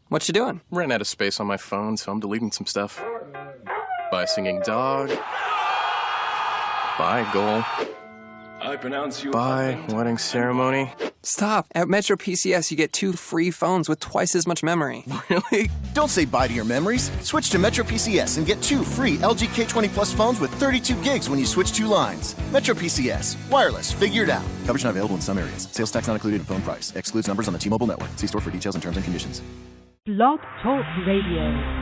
What you doing? Ran out of space on my phone, so I'm deleting some stuff. Bye, singing dog. Bye, goal. I pronounce you. Bye, wedding ceremony. Stop. At Metro PCS, you get 2 free phones with twice as much memory. Really? Don't say bye to your memories. Switch to Metro PCS and get 2 free LG K20 Plus phones with 32 gigs when you switch 2 lines. Metro PCS. Wireless. Figure it out. Coverage not available in some areas. Sales tax not included in phone price. Excludes numbers on the T-Mobile network. See store for details and terms and conditions. Blog Talk Radio.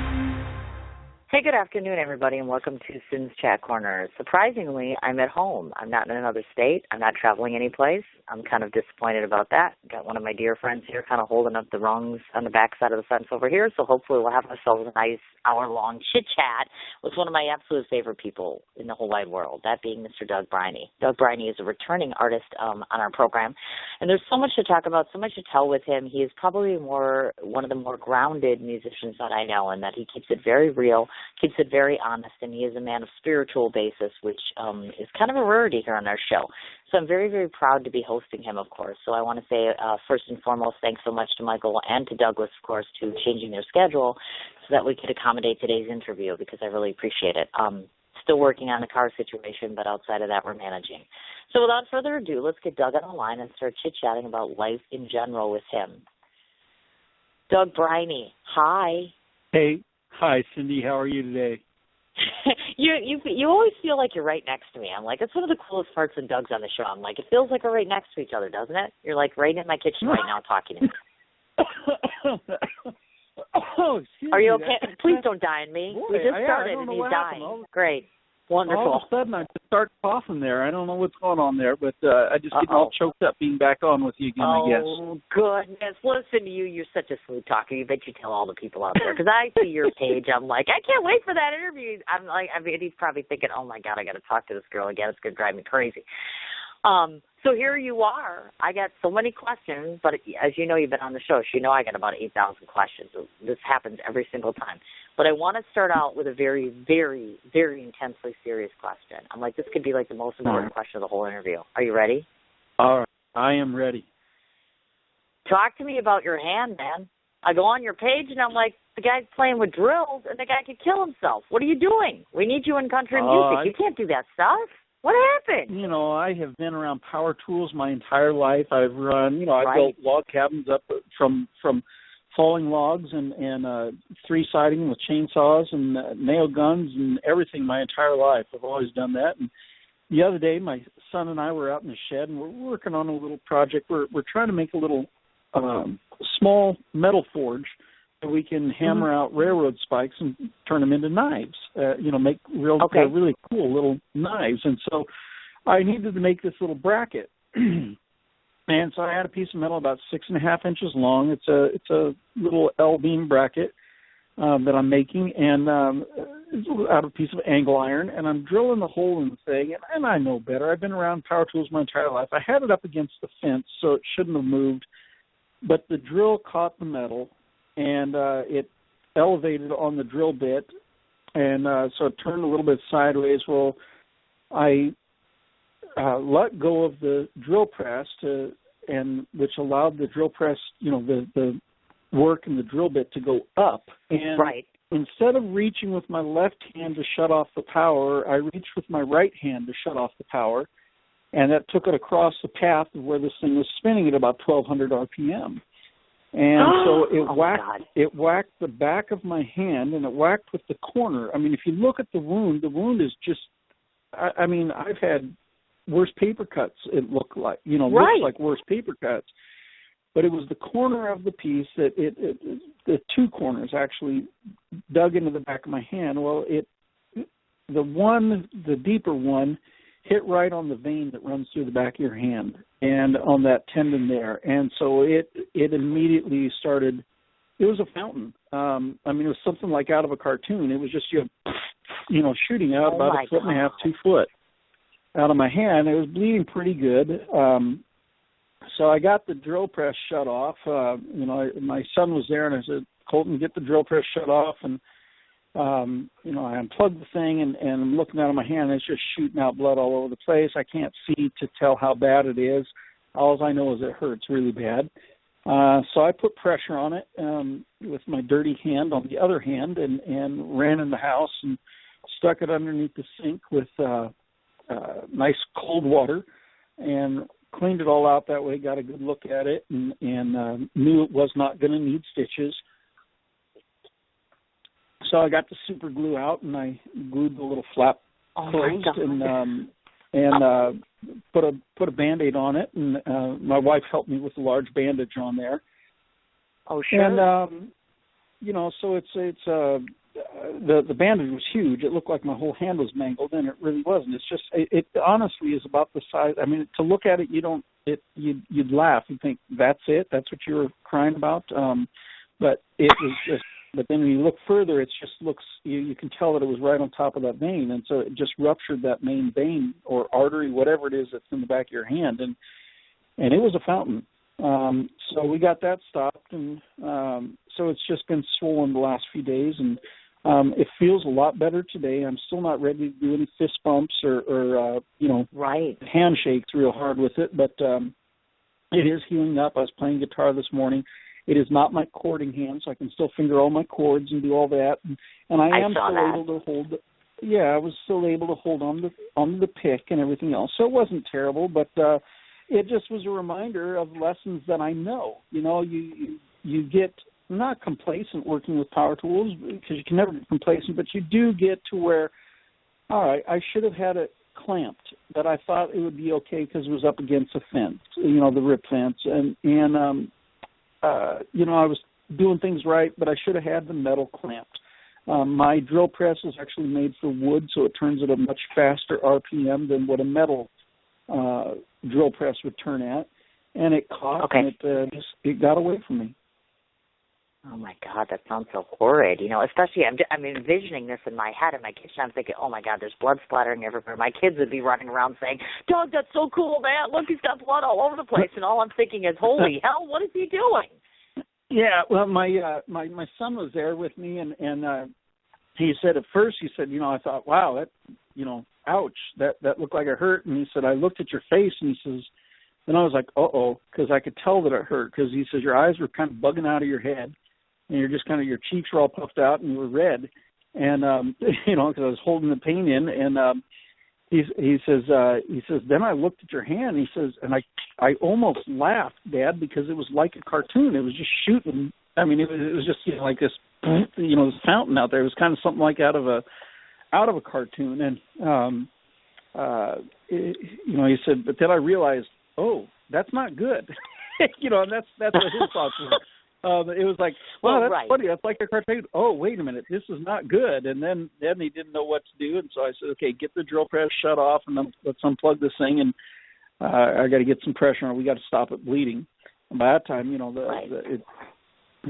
Hey, good afternoon, everybody, and welcome to Sin's Chat Corner. Surprisingly, I'm at home. I'm not in another state. I'm not traveling anyplace. I'm kind of disappointed about that. Got one of my dear friends here kind of holding up the rungs on the back side of the fence over here, so hopefully we'll have ourselves a nice hour-long chit-chat with one of my absolute favorite people in the whole wide world, that being Mr. Doug Briney. Doug Briney is a returning artist on our program, and there's so much to talk about, so much to tell with him. He is probably one of the more grounded musicians that I know, in that he keeps it very real, keeps it very honest, and he is a man of spiritual basis, which is kind of a rarity here on our show. So I'm very, very proud to be hosting him, of course. So I want to say, first and foremost, thanks so much to Michael and to Douglas, of course, to changing their schedule so that we could accommodate today's interview, because I really appreciate it. Still working on the car situation, but outside of that, we're managing. So without further ado, let's get Doug on the line and start chit-chatting about life in general with him. Doug Briney, hi. Hey. Hi, Cindy. How are you today? You always feel like you're right next to me. I'm like, it's one of the coolest parts when Doug's on the show. I'm like, it feels like we're right next to each other, doesn't it? You're like right in my kitchen right now talking to me. Are you okay? Please don't die on me. Boy, we just started and he's dying. Great. Wonderful. All of a sudden, I just start coughing there. I don't know what's going on there, but I just get all choked up being back on with you again, I guess. Oh, goodness. Listen to you. You're such a smooth talker. You bet you tell all the people out there. Because I see your page. I'm like, I can't wait for that interview. I'm like, I mean, he's probably thinking, oh, my God, I got to talk to this girl again. It's going to drive me crazy. So here you are. I got so many questions, but as you know, you've been on the show, so you know I got about 8,000 questions. So this happens every single time. But I want to start out with a very, very, very intensely serious question. I'm like, this could be like the most important question of the whole interview. Are you ready? All right. I am ready. Talk to me about your hand, man. I go on your page, and I'm like, the guy's playing with drills, and the guy could kill himself. What are you doing? We need you in country music. You can't do that stuff. What happened? You know, I have been around power tools my entire life. I've run, I've built log cabins up from falling logs and three-siding with chainsaws and nail guns and everything my entire life. I've always done that. And the other day, my son and I were out in the shed, and we're working on a little project. We're trying to make a little small metal forge that we can hammer out railroad spikes and turn them into knives, make really cool little knives. And so I needed to make this little bracket. And so I had a piece of metal about 6.5 inches long. It's a little L-beam bracket that I'm making, and it's out of a piece of angle iron, and I'm drilling the hole in the thing, and I know better. I've been around power tools my entire life. I had it up against the fence, so it shouldn't have moved, but the drill caught the metal, and it elevated on the drill bit, and so it turned a little bit sideways. Well, I let go of the drill press which allowed the drill press, the work and the drill bit to go up. And instead of reaching with my left hand to shut off the power, I reached with my right hand to shut off the power, and that took it across the path of where this thing was spinning at about 1,200 RPM. And so it whacked the back of my hand, and it whacked with the corner. I mean, if you look at the wound is just, I've had worse paper cuts, it looked like, looks like worse paper cuts. But it was the corner of the piece that the two corners actually dug into the back of my hand. Well, the deeper one hit right on the vein that runs through the back of your hand and on that tendon there. And so it immediately started, it was a fountain. It was something like out of a cartoon. It was just, shooting out about 1.5 feet, 2 foot out of my hand. It was bleeding pretty good. So I got the drill press shut off. My son was there, and I said, Colton, get the drill press shut off. And I unplugged the thing, and I'm looking out of my hand, and it's just shooting out blood all over the place. I can't see to tell how bad it is. All I know is it hurts really bad. So I put pressure on it with my dirty hand on the other hand and ran in the house and stuck it underneath the sink with nice cold water and cleaned it all out that way, got a good look at it, and knew it was not going to need stitches. So I got the super glue out and I glued the little flap closed and put a Band-Aid on it, and my wife helped me with a large bandage on there. Oh, sure. And so it's the bandage was huge. It looked like my whole hand was mangled, and it really wasn't. It's just it honestly is about the size. I mean, to look at it, you'd laugh. You'd think that's it. That's what you were crying about. But it was just. But then when you look further, it just looks. You can tell that it was right on top of that vein, and so it just ruptured that main vein or artery, whatever it is that's in the back of your hand, and it was a fountain. So we got that stopped, and so it's just been swollen the last few days, and it feels a lot better today. I'm still not ready to do any fist bumps or handshakes real hard with it, but it is healing up. I was playing guitar this morning. It is not my chording hand, so I can still finger all my chords and do all that, and I am still able to hold. Yeah, I was still able to hold on the pick and everything else. So it wasn't terrible, but it just was a reminder of lessons that I know. You get not complacent working with power tools, because you can never get complacent, but you do get to where, all right, I should have had it clamped, but I thought it would be okay because it was up against a fence, the rip fence, and I was doing things right, but I should have had the metal clamped. My drill press is actually made for wood, so it turns at a much faster RPM than what a metal drill press would turn at, and it caught, and it got away from me. Oh my God, that sounds so horrid. Especially I'm envisioning this in my head in my kitchen. I'm thinking, oh my God, there's blood splattering everywhere. My kids would be running around saying, "Doug, that's so cool, man! Look, he's got blood all over the place." And all I'm thinking is, holy hell, what is he doing? Yeah, well, my son was there with me, and he said at first, I thought, wow, that, ouch, that looked like it hurt. And he said, I looked at your face, and he says, and I was like, uh-oh, because I could tell that it hurt, because he says your eyes were kind of bugging out of your head, and you're just kind of, your cheeks were all puffed out, and you were red, and, because I was holding the pain in, and he says, then I looked at your hand, he says, and I almost laughed, Dad, because it was like a cartoon. It was just shooting. I mean, it was just, like this, this fountain out there. It was kind of something like out of a cartoon. And, he said, but then I realized, oh, that's not good. And that's what his thoughts were. It was like, well, that's funny. That's like a cartoon. Oh, wait a minute. This is not good. And then he didn't know what to do. And so I said, okay, get the drill press shut off, and then let's unplug this thing. And I got to get some pressure on it. We got to stop it bleeding. And by that time,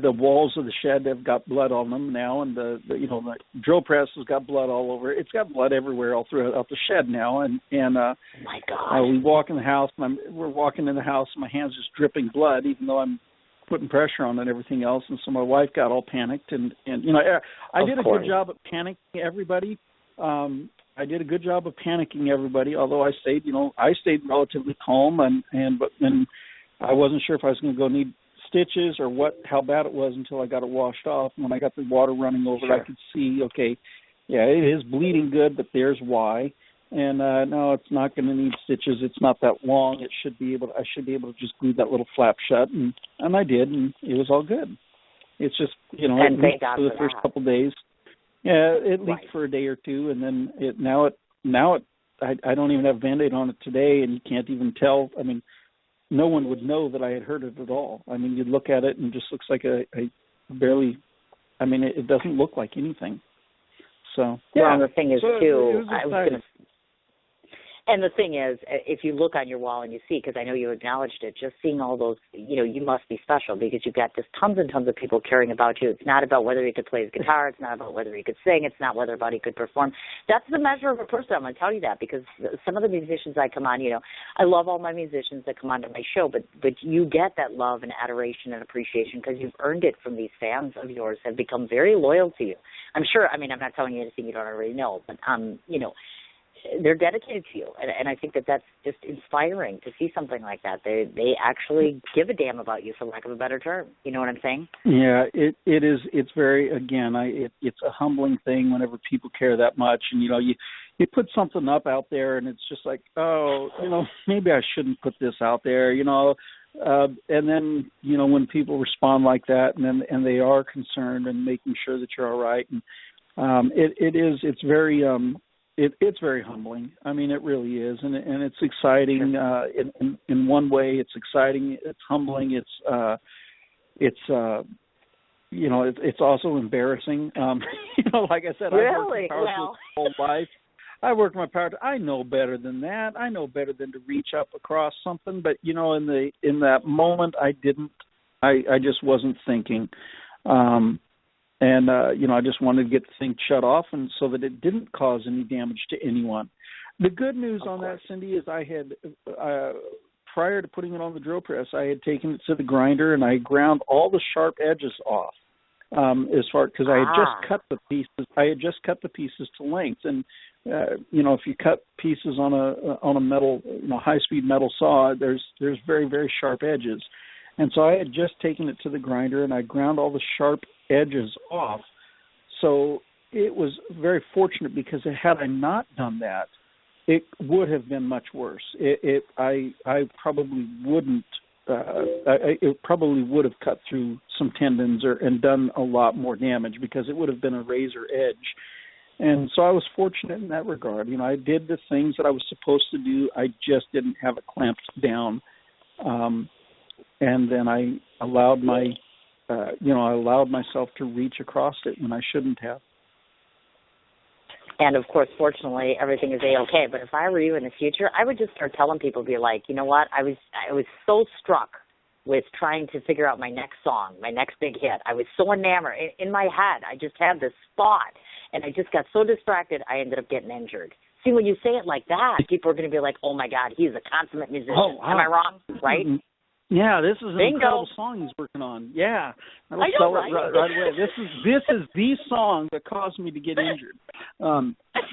the walls of the shed have got blood on them now, and the drill press has got blood all over it. It's got blood everywhere all throughout the shed now. And my God, we walk in the house, and we're walking in the house, and my hand's just dripping blood, even though I'm putting pressure on it and everything else. And so my wife got all panicked, and I did a good job at panicking everybody. I did a good job of panicking everybody, although I stayed relatively calm, but I wasn't sure if I was going to go need stitches or how bad it was until I got it washed off. And when I got the water running over it, I could see, okay, yeah, it is bleeding good, but there's why. And no, it's not going to need stitches. It's not that long. I should be able to just glue that little flap shut, and I did, and it was all good. It's just, it leaked for the first couple of days. Yeah, it leaked for a day or two, and then I don't even have Band-Aid on it today, and you can't even tell. I mean, no one would know that I had hurt it at all. I mean, you'd look at it and it just looks like it doesn't look like anything. So, yeah. Well, the thing is, too, and the thing is, if you look on your wall and you see, because I know you acknowledged it, just seeing all those, you must be special because you've got just tons and tons of people caring about you. It's not about whether he could play his guitar. It's not about whether he could sing. It's not whether about he could perform. That's the measure of a person. I'm going to tell you that because some of the musicians I come on, I love all my musicians that come onto my show, but you get that love and adoration and appreciation because you've earned it from these fans of yours have become very loyal to you. I'm sure, I'm not telling you anything you don't already know, but, they're dedicated to you, and I think that's just inspiring to see something like that. They actually give a damn about you, for lack of a better term. You know what I'm saying? Yeah, it is. It's very, again, it's a humbling thing whenever people care that much, and you put something up out there, and it's just like, oh, maybe I shouldn't put this out there, and then when people respond like that, and they are concerned and making sure that you're all right, and it's very humbling. I mean, it really is, and it's exciting. In one way, it's exciting. It's humbling. It's also embarrassing. Like I said, really? I've worked my whole life. I worked my power. I know better than that. I know better than to reach up across something. But in that moment, I didn't. I just wasn't thinking. I just wanted to get the thing shut off, and so that it didn't cause any damage to anyone. The good news on that, Cindy, is I had, prior to putting it on the drill press, I had taken it to the grinder and I ground all the sharp edges off. Because I had just cut the pieces. I had just cut the pieces to length, and if you cut pieces on a metal, high-speed metal saw, there's very, very sharp edges. And so I had just taken it to the grinder and I ground all the sharp edges off. So it was very fortunate, because had I not done that, it would have been much worse. I probably wouldn't. It probably would have cut through some tendons and done a lot more damage, because it would have been a razor edge. And so I was fortunate in that regard. I did the things that I was supposed to do. I just didn't have it clamped down. And then I allowed myself to reach across it when I shouldn't have. And, of course, fortunately, everything is A-okay. But if I were you in the future, I would just start telling people, be like, you know what, I was so struck with trying to figure out my next song, my next big hit. I was so enamored. In my head, I just had this thought, and I just got so distracted, I ended up getting injured. See, when you say it like that, people are going to be like, oh, my God, he's a consummate musician. Oh, wow. Am I wrong? Right? Mm-hmm. Yeah, this is an Bingo. incredible song he's working on. Yeah, I know, sell right? it right away. This is the song that caused me to get injured.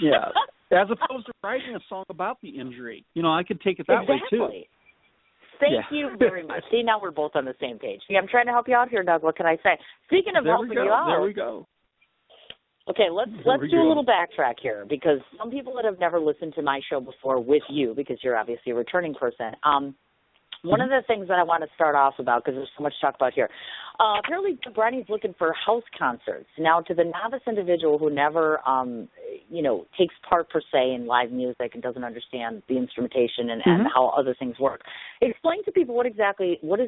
Yeah, as opposed to writing a song about the injury. I could take it that way too. Thank you very much. See, now we're both on the same page. See, I'm trying to help you out here, Doug. What can I say? Speaking of helping you out, there we go. Okay, let's do a little backtrack here, because some people that have never listened to my show before with you, because you're obviously a returning person. One of the things that I want to start off about, because there's so much to talk about here, apparently Briney's looking for house concerts. Now, to the novice individual who never, takes part per se in live music and doesn't understand the instrumentation and how other things work, explain to people what is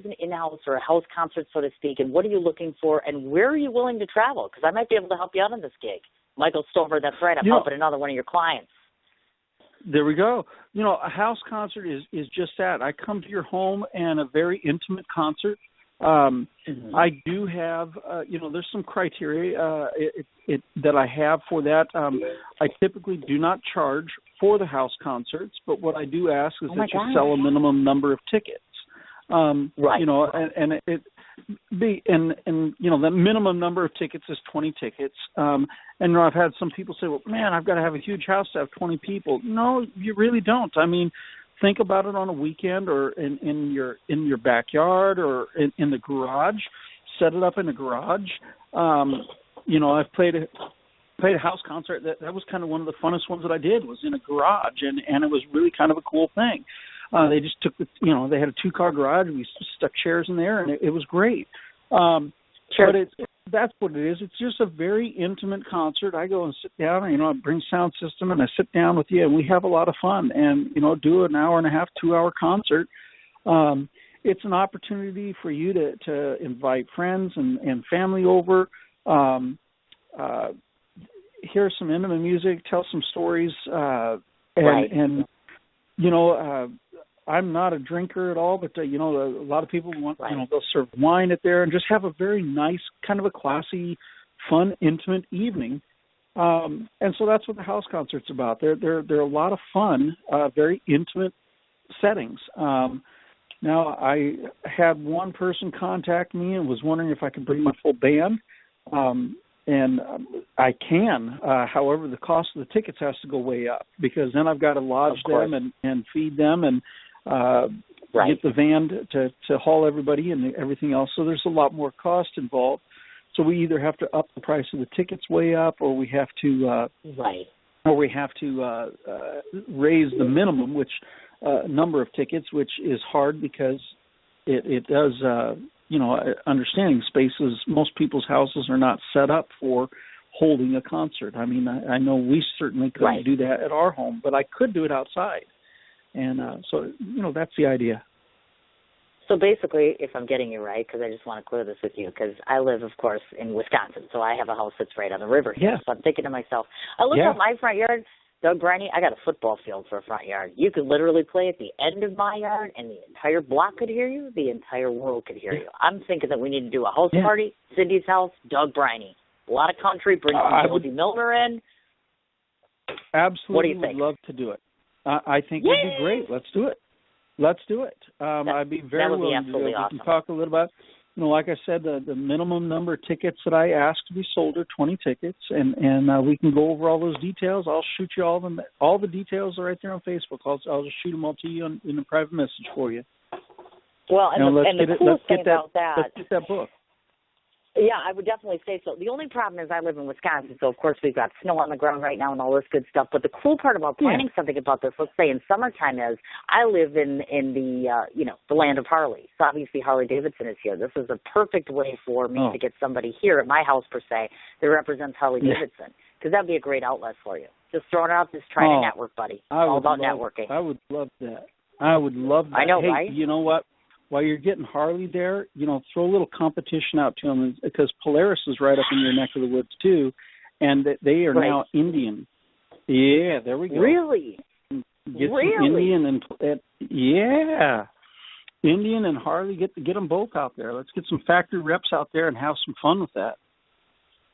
an in-house or a house concert, so to speak, and what are you looking for, and where are you willing to travel? Because I might be able to help you out on this gig. Michael Stover, that's right, I'm helping another one of your clients. There we go. A house concert is just that. I come to your home and a very intimate concert. I do have, there's some criteria that I have for that. I typically do not charge for the house concerts, but what I do ask is that you sell a minimum number of tickets. Right. The minimum number of tickets is 20 tickets. And I've had some people say, well, man, I've got to have a huge house to have 20 people. No, you really don't. I mean, think about it on a weekend, or in your backyard, or in the garage. Set it up in the garage. I've played a house concert that was kind of one of the funnest ones that I did, was in a garage, and it was really kind of a cool thing. They just took they had a 2-car garage. We stuck chairs in there, and it was great. Sure. But that's what it is. It's just a very intimate concert. I go and sit down, and, I bring sound system, and I sit down with you, and we have a lot of fun, and, do an hour and a half, 2-hour concert. It's an opportunity for you to invite friends and family over, hear some intimate music, tell some stories, I'm not a drinker at all, but, a lot of people want, they'll serve wine at there and just have a very nice, kind of a classy, fun, intimate evening. And so that's what the house concert's about. They're a lot of fun, very intimate settings. Now, I had one person contact me and was wondering if I could bring my full band. I can. However, the cost of the tickets has to go way up because then I've got to lodge them and feed them and get the van to haul everybody and everything else. So there's a lot more cost involved. So we either have to up the price of the tickets way up, or we have to raise the minimum, which number of tickets, which is hard because it does. Understanding spaces, most people's houses are not set up for holding a concert. I mean, I know we certainly couldn't do that at our home, but I could do it outside. And so that's the idea. So basically, if I'm getting you right, because I just want to clear this with you, because I live, of course, in Wisconsin, so I have a house that's right on the river here. Yeah. So I'm thinking to myself, I look at my front yard, Doug Briney, I got a football field for a front yard. You could literally play at the end of my yard, and the entire block could hear you. The entire world could hear you. I'm thinking that we need to do a house party, Cindy's house, Doug Briney. A lot of country, bring Jody Milner in. Absolutely. What do you think? Would love to do it. I think it would be great. Let's do it. I'd be very willing to do it. Awesome. We can talk a little about, like I said, the minimum number of tickets that I ask to be sold are 20 tickets, and we can go over all those details. I'll shoot you all the details are right there on Facebook. I'll just shoot them all to you in a private message for you. Well, the cool thing about that. Let's get that book. Yeah, I would definitely say so. The only problem is I live in Wisconsin, so of course we've got snow on the ground right now and all this good stuff. But the cool part about planning something about this, let's say in summertime, is I live in the land of Harley. So obviously Harley Davidson is here. This is a perfect way for me to get somebody here at my house per se that represents Harley Davidson, because that'd be a great outlet for you. Just throwing it out, just trying to network, buddy. All about networking. I would love that. I would love that. I know, hey, right? You know what? While you're getting Harley there, throw a little competition out to them, because Polaris is right up in your neck of the woods too, and they are now Indian. Yeah, there we go. Really? Get some Indian Indian and Harley. Get them both out there. Let's get some factory reps out there and have some fun with that.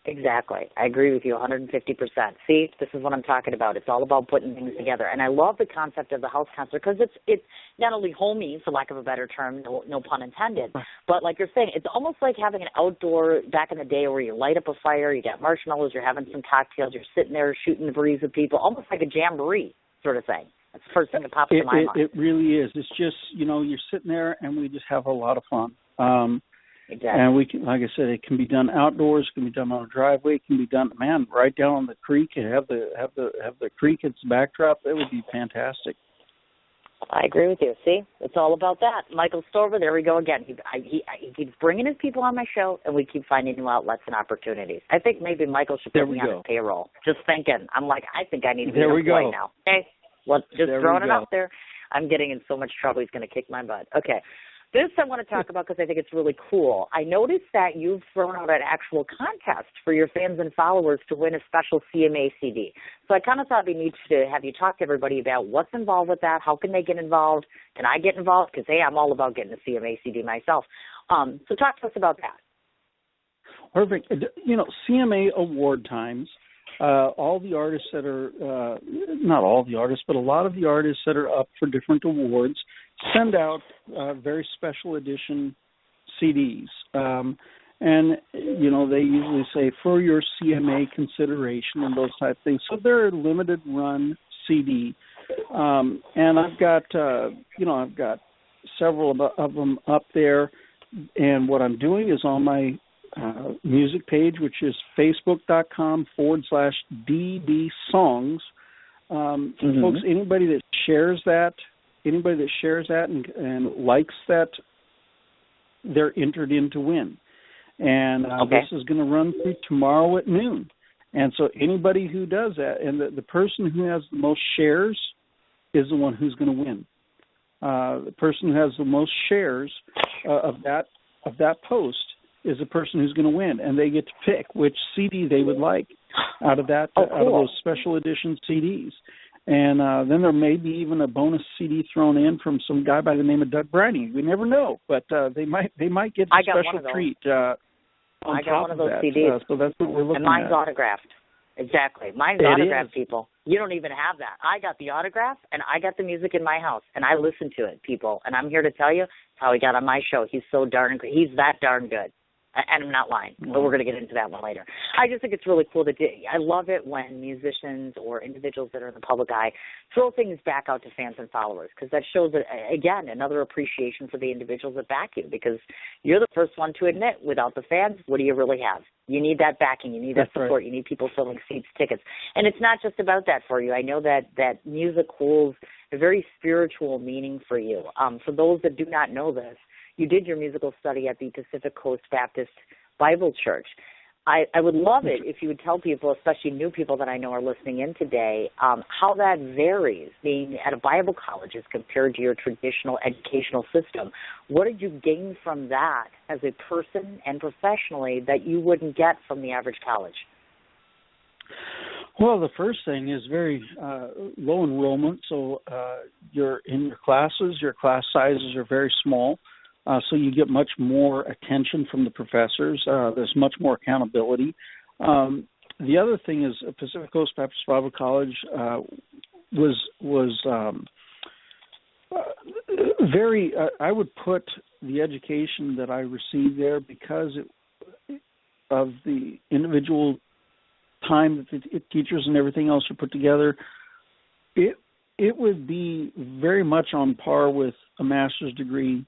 Exactly. I agree with you 150%. See, this is what I'm talking about. It's all about putting things together. And I love the concept of the house concert because it's not only homey, for lack of a better term, no pun intended, but like you're saying, it's almost like having an outdoor back in the day where you light up a fire, you got marshmallows, you're having some cocktails, you're sitting there shooting the breeze with people, almost like a jamboree sort of thing. That's the first thing that pops to my mind. It really is. It's just, you're sitting there and we just have a lot of fun. Exactly. And we can, like I said, it can be done outdoors. It can be done on a driveway. It can be done, right down on the creek. And have the creek as the backdrop. That would be fantastic. I agree with you. See, it's all about that. Michael Stover, there we go again. He keeps bringing his people on my show, and we keep finding new outlets and opportunities. I think maybe Michael should put me on his payroll. Just thinking. I'm like, I think I need to be employed now. Hey, throwing it out there. I'm getting in so much trouble. He's going to kick my butt. Okay. This I want to talk about because I think it's really cool. I noticed that you've thrown out an actual contest for your fans and followers to win a special CMA CD. So I kind of thought we need to have you talk to everybody about what's involved with that, how can they get involved, can I get involved? Because, hey, I'm all about getting a CMA CD myself. So talk to us about that. Perfect. CMA award times, all the artists that are, not all the artists, but a lot of the artists that are up for different awards send out very special edition CDs. And, they usually say for your CMA consideration and those type of things. So they're a limited run CD. And I've got several of them up there. And what I'm doing is on my music page, which is facebook.com/DD Songs. Folks, anybody that shares that and likes that, they're entered in to win. And this is going to run through tomorrow at noon. And so anybody who does that, and the person who has the most shares is the one who's going to win. The person who has the most shares of that post is the person who's going to win, and they get to pick which CD they would like out of that, out of those special edition CDs. And then there may be even a bonus CD thrown in from some guy by the name of Doug Briney. We never know, but they might get a special treat. I got one of those CDs. So that's what we're looking and mine's at. autographed. Exactly. Mine's autographed, people. You don't even have that. I got the autograph, and I got the music in my house, and I listen to it, people. And I'm here to tell you how he got on my show. He's so darn good. He's that darn good. And I'm not lying, but we're going to get into that one later. I just think it's really cool I love it when musicians or individuals that are in the public eye throw things back out to fans and followers, because that shows, again, another appreciation for the individuals that back you, because you're the first one to admit, without the fans, what do you really have? You need that backing. You need that support. Right. You need people filling seats, tickets. And it's not just about that for you. I know that music holds a very spiritual meaning for you. For those that do not know this, you did your musical study at the Pacific Coast Baptist Bible Church. I would love it if you would tell people, especially new people that I know are listening in today, how that varies being at a Bible college as compared to your traditional educational system. What did you gain from that as a person and professionally that you wouldn't get from the average college? Well, the first thing is very low enrollment, so you're in your classes, your class sizes are very small. So you get much more attention from the professors. There's much more accountability. The other thing is Pacific Coast Baptist Bible College was very. I would put the education that I received there, because of the individual time that the teachers and everything else are put together. It would be very much on par with a master's degree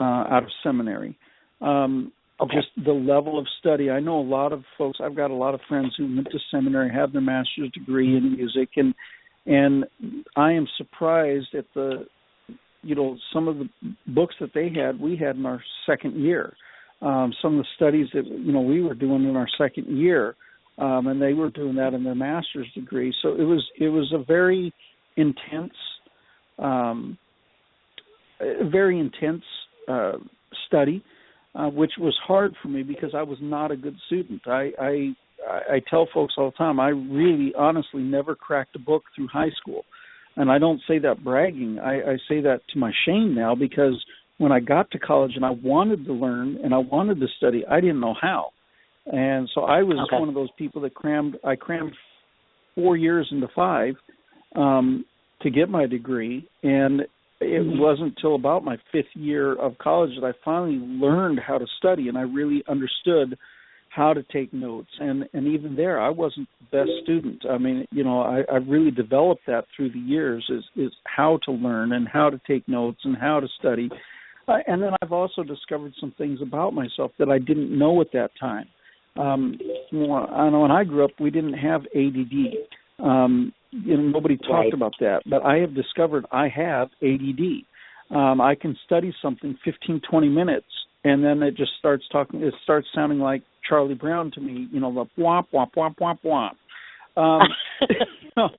out of seminary. Just the level of study. I know a lot of folks, I've got a lot of friends who went to seminary, have their master's degree in music, and I am surprised at some of the books that we had in our second year. Some of the studies that, we were doing in our second year, and they were doing that in their master's degree. So it was a very intense study, which was hard for me because I was not a good student. I tell folks all the time, I really honestly never cracked a book through high school. And I don't say that bragging. I say that to my shame now, because when I got to college and I wanted to learn and I wanted to study, I didn't know how. And so I was one of those people that I crammed 4 years into 5 to get my degree, and it wasn't until about my 5th year of college that I finally learned how to study, and I really understood how to take notes. And even there, I wasn't the best student. I mean, I really developed that through the years, is how to learn and how to take notes and how to study. And then I've also discovered some things about myself that I didn't know at that time. I know when I grew up, we didn't have ADD. Nobody talked about that, but I have discovered I have ADD. I can study something 15, 20 minutes, and then it just starts sounding like Charlie Brown to me, the womp, womp, womp, womp, womp.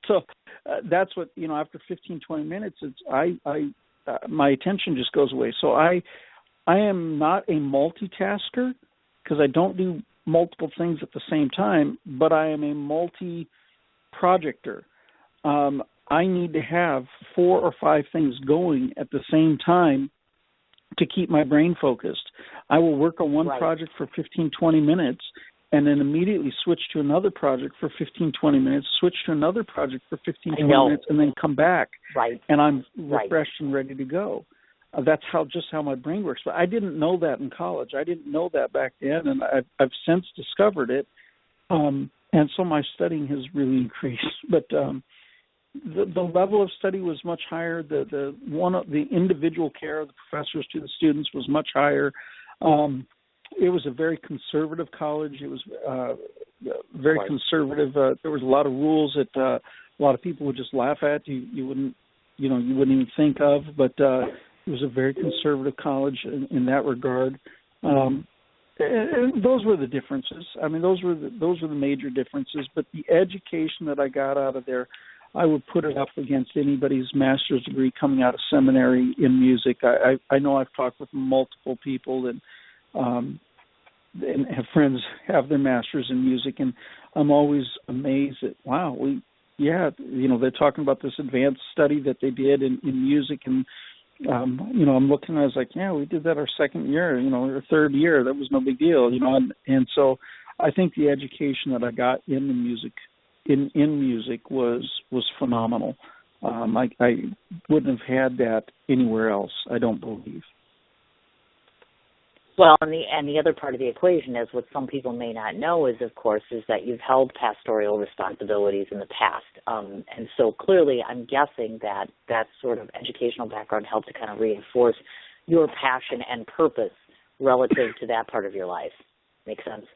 So that's what, after 15, 20 minutes, my attention just goes away. So I am not a multitasker, because I don't do multiple things at the same time, but I am a multi-projector. I need to have 4 or 5 things going at the same time to keep my brain focused. I will work on one project for 15, 20 minutes, and then immediately switch to another project for 15, 20 minutes, switch to another project for 15, 20 minutes, and then come back. And I'm refreshed and ready to go. That's how my brain works. But I didn't know that in college. I didn't know that back then, and I've since discovered it. And so my studying has really increased. But the level of study was much higher. The individual care of the professors to the students was much higher. It was a very conservative college. It was very conservative. There was a lot of rules that a lot of people would just laugh at. You wouldn't even think of. But it was a very conservative college in that regard. And those were the differences. I mean, those were the major differences. But the education that I got out of there, I would put it up against anybody's master's degree coming out of seminary in music. I know I've talked with multiple people and have friends have their master's in music, and I'm always amazed at, wow, they're talking about this advanced study that they did in music, and I'm looking, I was like, yeah, we did that our second year, or third year. That was no big deal, and so I think the education that I got in the music, in music was phenomenal. I wouldn't have had that anywhere else, I don't believe. Well, and the other part of the equation is what some people may not know is, of course, is that you've held pastoral responsibilities in the past. And so clearly I'm guessing that that sort of educational background helped to kind of reinforce your passion and purpose relative to that part of your life. Make sense?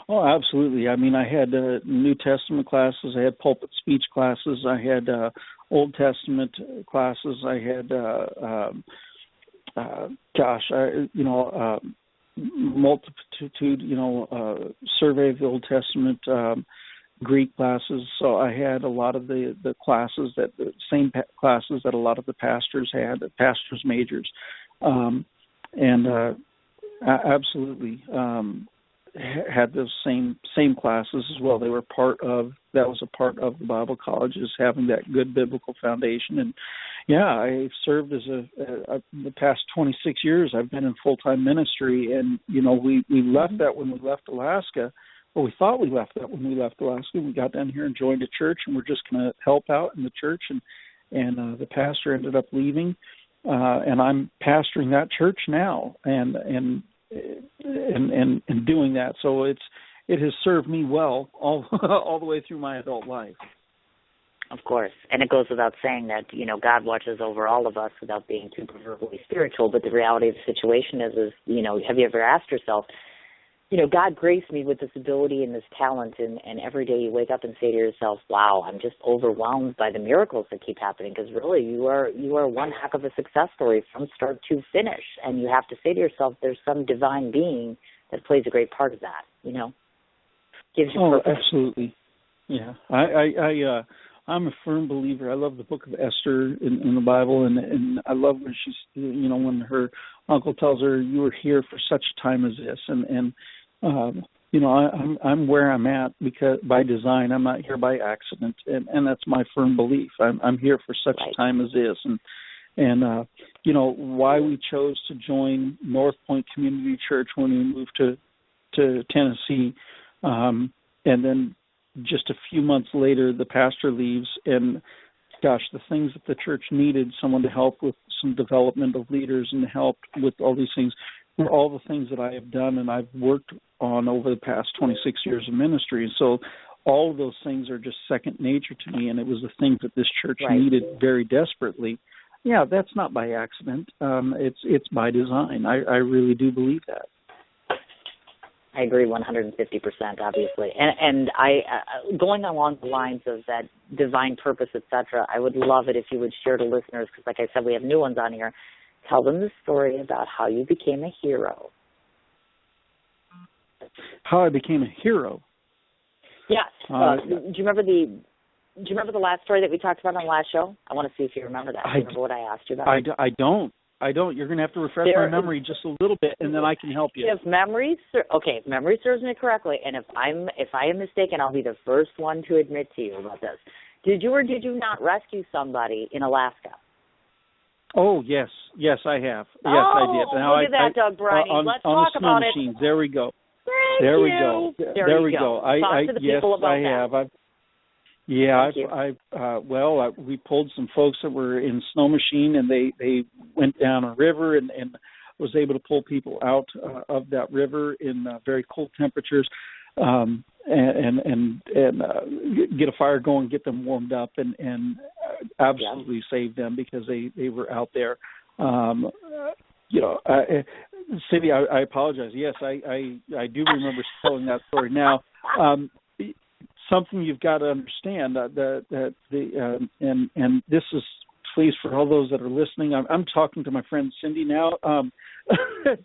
Oh, absolutely. I mean, I had New Testament classes. I had pulpit speech classes. I had Old Testament classes. I had, multitude, survey of the Old Testament, Greek classes. So I had a lot of the classes the same classes that a lot of the pastors had, the pastors' majors, absolutely had those same classes as well. They were that was a part of the Bible colleges, having that good biblical foundation. And I've served as the past 26 years. I've been in full-time ministry, and we left that when we left Alaska. Well, we thought we left that when we left Alaska. We got down here and joined a church, and we're just going to help out in the church. And the pastor ended up leaving, and I'm pastoring that church now, and doing that. So it has served me well all the way through my adult life. Of course. And it goes without saying that, God watches over all of us without being too proverbially spiritual. But the reality of the situation is, have you ever asked yourself, God graced me with this ability and this talent, and every day you wake up and say to yourself, wow, I'm just overwhelmed by the miracles that keep happening, because really you are one heck of a success story from start to finish. And you have to say to yourself, there's some divine being that plays a great part of that, Gives you purpose. Absolutely. Yeah. I'm a firm believer. I love the book of Esther in the Bible, and I love when she's, when her uncle tells her, you were here for such a time as this. I'm where I'm at because by design. I'm not here by accident, and that's my firm belief. I'm here for such a time as this, and why we chose to join North Point Community Church when we moved to Tennessee, and then just a few months later, the pastor leaves, and the things that the church needed, someone to help with some development of leaders and help with all these things, were all the things that I have done and I've worked on over the past 26 years of ministry. So all of those things are just second nature to me, and it was the things that this church needed very desperately. Yeah, that's not by accident. It's by design. I really do believe that. I agree 150%, obviously. And I, going along the lines of that divine purpose, etc., I would love it if you would share to listeners, because like I said, we have new ones on here. Tell them the story about how you became a hero. How I became a hero? Yes. Do you remember the last story that we talked about on the last show? I want to see if you remember that. Do you remember what I asked you about? I don't. You're going to have to refresh my memory just a little bit, and then I can help you. If memory serves me correctly, and if I am mistaken, I'll be the first one to admit to you about this. Did you or did you not rescue somebody in Alaska? Oh, yes, I have. Yes, I did. Now, look at that, Doug Briney. Let's talk about it. Machine. There we go. There we go. There we go. Talk to the people about that. We pulled some folks that were in snow machine, and they went down a river and was able to pull people out of that river in very cold temperatures, and get a fire going, get them warmed up, and absolutely saved them because they were out there. Cindy, I apologize. Yes, I do remember telling that story. Now, something you've got to understand and this is, please, for all those that are listening, I'm talking to my friend Cindy now.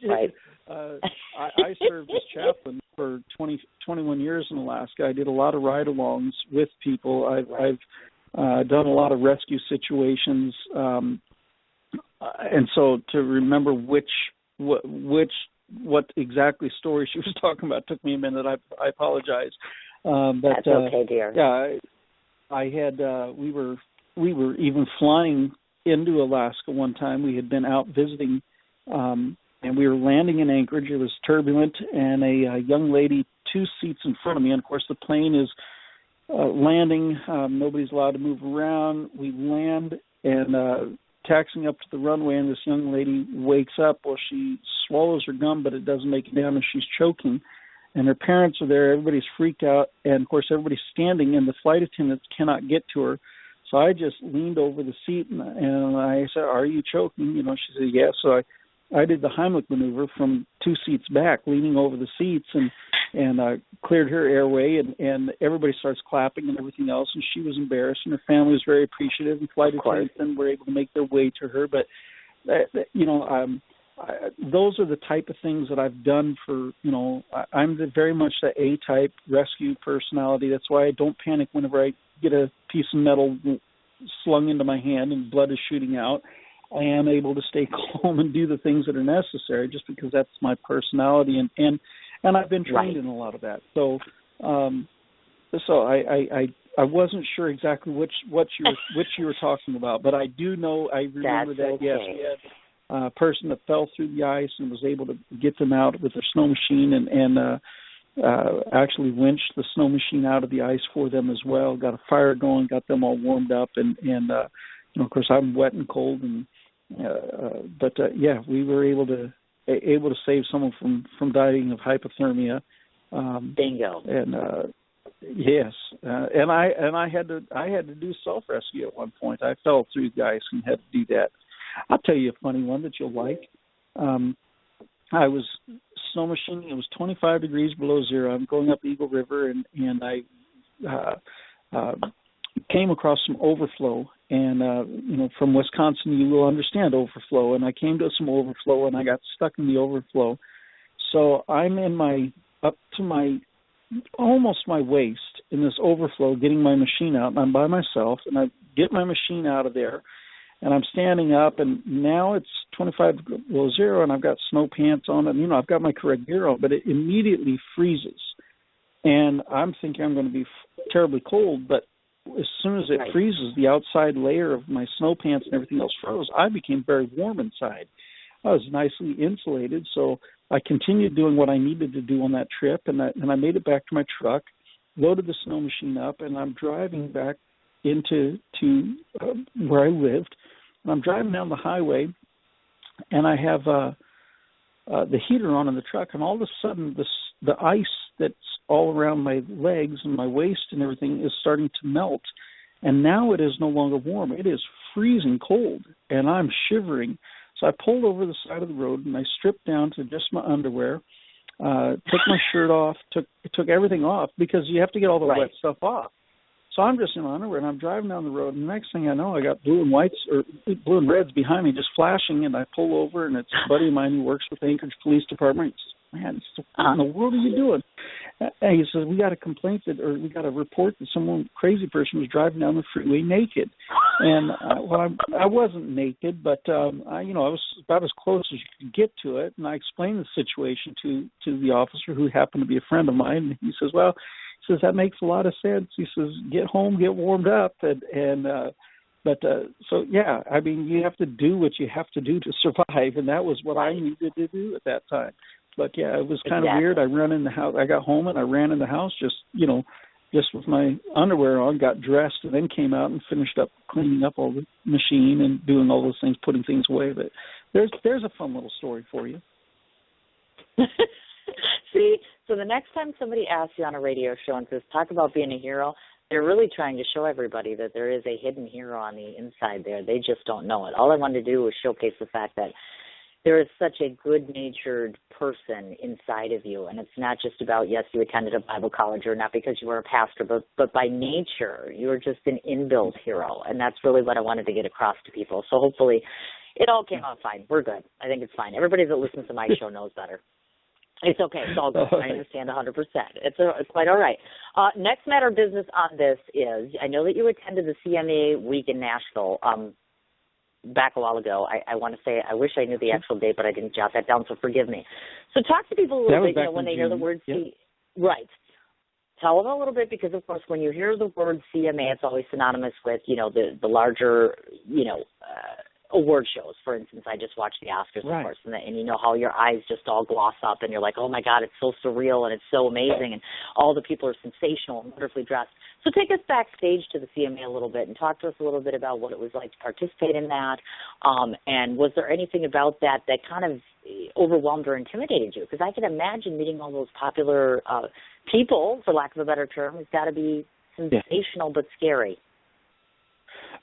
Right. I served as chaplain for 21 years in Alaska. I did a lot of ride-alongs with people. I've done a lot of rescue situations, and so to remember what exactly story she was talking about took me a minute. I apologize. That's okay, dear. Yeah, I had. We were even flying into Alaska one time. We had been out visiting, and we were landing in Anchorage. It was turbulent, and a young lady 2 seats in front of me. And of course, the plane is landing. Nobody's allowed to move around. We land, and taxiing up to the runway, and this young lady wakes up. Well, she swallows her gum, but it doesn't make it down, and she's choking. And her parents are there. Everybody's freaked out. And, of course, everybody's standing, and the flight attendants cannot get to her. So I just leaned over the seat, and I said, "Are you choking?" She said, "Yes." So I did the Heimlich maneuver from 2 seats back, leaning over the seats, and cleared her airway, and everybody starts clapping and everything else. And she was embarrassed, and her family was very appreciative, and flight attendants then were able to make their way to her. But, those are the type of things that I've done for, I'm very much the A-type rescue personality. That's why I don't panic whenever I get a piece of metal slung into my hand and blood is shooting out. I am able to stay calm and do the things that are necessary just because that's my personality. And I've been trained in a lot of that. So I wasn't sure exactly which you were talking about, but I do know, I remember that, yes, we had a person that fell through the ice and was able to get them out with their snow machine and actually winched the snow machine out of the ice for them as well, got a fire going, got them all warmed up, and of course I'm wet and cold, but we were able to save someone from dying of hypothermia. Bingo. And yes, and I had to do self-rescue at one point. I fell through the ice and had to do that. I'll tell you a funny one that you'll like. I was snow machining. It was 25 degrees below zero. I'm going up Eagle River, and I came across some overflow. And, from Wisconsin, you will understand overflow. And I came to some overflow, and I got stuck in the overflow. So I'm up to almost my waist in this overflow, getting my machine out. And I'm by myself, and I get my machine out of there. And I'm standing up, and now it's 25 below zero, and I've got snow pants on, and, I've got my correct gear on, but it immediately freezes. And I'm thinking I'm going to be terribly cold, but as soon as it freezes, the outside layer of my snow pants and everything else froze. I became very warm inside. I was nicely insulated, so I continued doing what I needed to do on that trip, and I made it back to my truck, loaded the snow machine up, and I'm driving back into where I lived. And I'm driving down the highway, and I have the heater on in the truck, and all of a sudden the ice that's all around my legs and my waist and everything is starting to melt. And now it is no longer warm. It is freezing cold, and I'm shivering. So I pulled over the side of the road, and I stripped down to just my underwear, took my shirt off, took everything off, because you have to get all the wet stuff off. So I'm just in my underwear, and I'm driving down the road, and the next thing I know, I got blue and reds behind me just flashing, and I pull over, and it's a buddy of mine who works with the Anchorage Police Department. He says, "Man, what in the world are you doing?" And he says, we got a report that some crazy person was driving down the freeway naked. And, I wasn't naked, but, I was about as close as you could get to it, and I explained the situation to the officer, who happened to be a friend of mine, and he says, "Well," he says, "that makes a lot of sense." He says, "Get home, get warmed up." So yeah, I mean, you have to do what you have to do to survive. And that was what I needed to do at that time. But yeah, it was kind of weird. I ran in the house. I got home and I ran in the house just with my underwear on, got dressed, and then came out and finished up cleaning up all the machine and doing all those things, putting things away. But there's a fun little story for you. See, so the next time somebody asks you on a radio show and says, talk about being a hero, they're really trying to show everybody that there is a hidden hero on the inside there. They just don't know it. All I wanted to do was showcase the fact that there is such a good-natured person inside of you, and it's not just about, yes, you attended a Bible college or not because you were a pastor, but by nature, you're just an inbuilt hero, and that's really what I wanted to get across to people. So hopefully it all came out fine. We're good. I think it's fine. Everybody that listens to my show knows better. It's okay. It's all good. I understand 100%. It's quite all right. Next matter of business on this is, I know that you attended the CMA week in Nashville back a while ago. I want to say, I wish I knew the actual date, but I didn't jot that down, so forgive me. So talk to people a little bit, when they hear the word Right. Tell them a little bit, because, of course, when you hear the word CMA, it's always synonymous with, the larger, award shows, for instance. I just watched the Oscars, of course, and you know how your eyes just all gloss up, and you're like, oh my God, it's so surreal and it's so amazing, and all the people are sensational and wonderfully dressed. So take us backstage to the CMA a little bit and talk to us a little bit about what it was like to participate in that, and was there anything about that kind of overwhelmed or intimidated you? Because I can imagine meeting all those popular people, for lack of a better term, has got to be sensational but scary.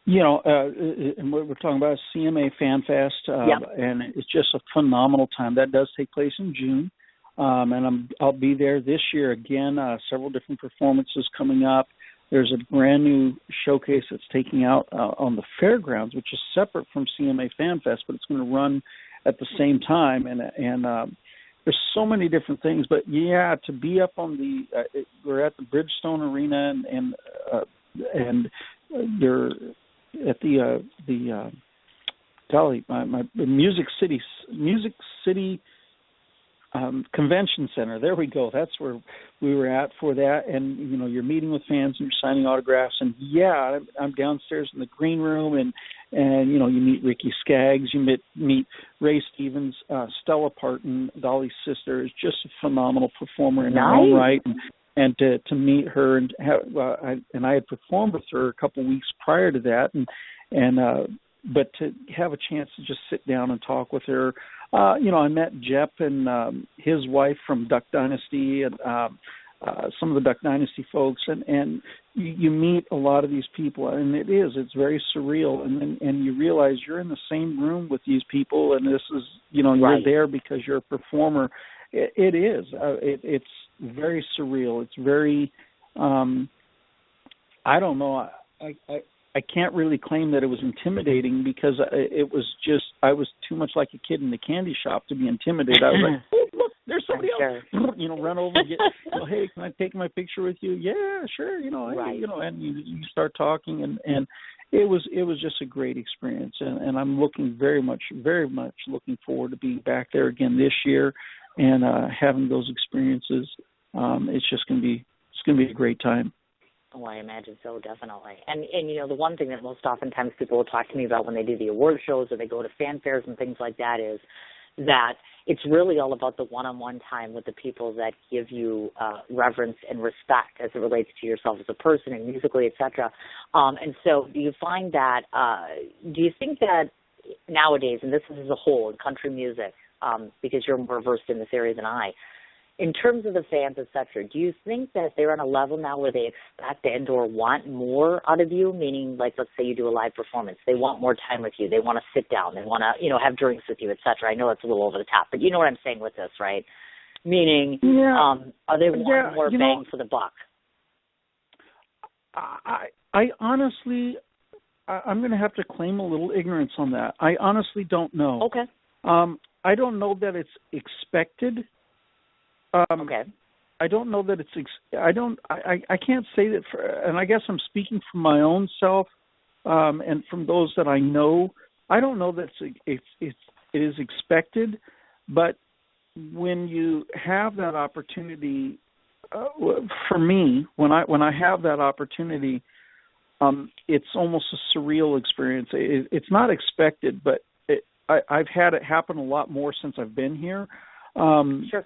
You know, and what we're talking about is CMA Fan Fest, and it's just a phenomenal time. That does take place in June, and I'll be there this year again. Several different performances coming up. There's a brand new showcase that's taking out on the fairgrounds, which is separate from CMA Fan Fest, but it's going to run at the same time. And there's so many different things. But yeah, to be up on we're at the Bridgestone Arena, and they're at the Music City Convention Center. There we go. That's where we were at for that. And you know, you're meeting with fans and you're signing autographs. And yeah, I'm downstairs in the green room, and you know, you meet Ricky Skaggs, you meet Ray Stevens, Stella Parton, Dolly's sister, is just a phenomenal performer in her own right. And to meet her and I had performed with her a couple weeks prior to that, but to have a chance to just sit down and talk with her, you know, I met Jep and his wife from Duck Dynasty and some of the Duck Dynasty folks, and you meet a lot of these people, and it's very surreal, and you realize you're in the same room with these people, and this is, you know, you're there because you're a performer. It is. It's very surreal. It's very, I don't know. I can't really claim that it was intimidating because it was just, I was too much like a kid in the candy shop to be intimidated. I was like, oh, look, there's somebody else. You know, run over and get, you know, hey, can I take my picture with you? Yeah, sure. You know, you know, and you start talking, and it was just a great experience. And I'm very much looking forward to being back there again this year and having those experiences. It's just going to be a great time. Oh, I imagine so, definitely. And you know, the one thing that most oftentimes people will talk to me about when they do the award shows or they go to fan fairs and things like that is that it's really all about the one-on-one time with the people that give you reverence and respect as it relates to yourself as a person and musically, et cetera. And so do you find that, do you think that nowadays, and this is as a whole in country music, because you're more versed in this area than I, in terms of the fans, et cetera, do you think that they're on a level now where they expect and or want more out of you? Meaning, like, let's say you do a live performance. They want more time with you. They want to sit down. They want to, you know, have drinks with you, et cetera. I know it's a little over the top, but you know what I'm saying with this, right? Meaning, are they wanting more bang for the buck? I honestly, I'm going to have to claim a little ignorance on that. I honestly don't know. Okay. I don't know that it's expected. Okay. I don't know that it's. I can't say that and I guess I'm speaking from my own self, and from those that I know. I don't know that it is expected, but when you have that opportunity, for me, when I have that opportunity, it's almost a surreal experience. It's not expected, but I've had it happen a lot more since I've been here. Sure.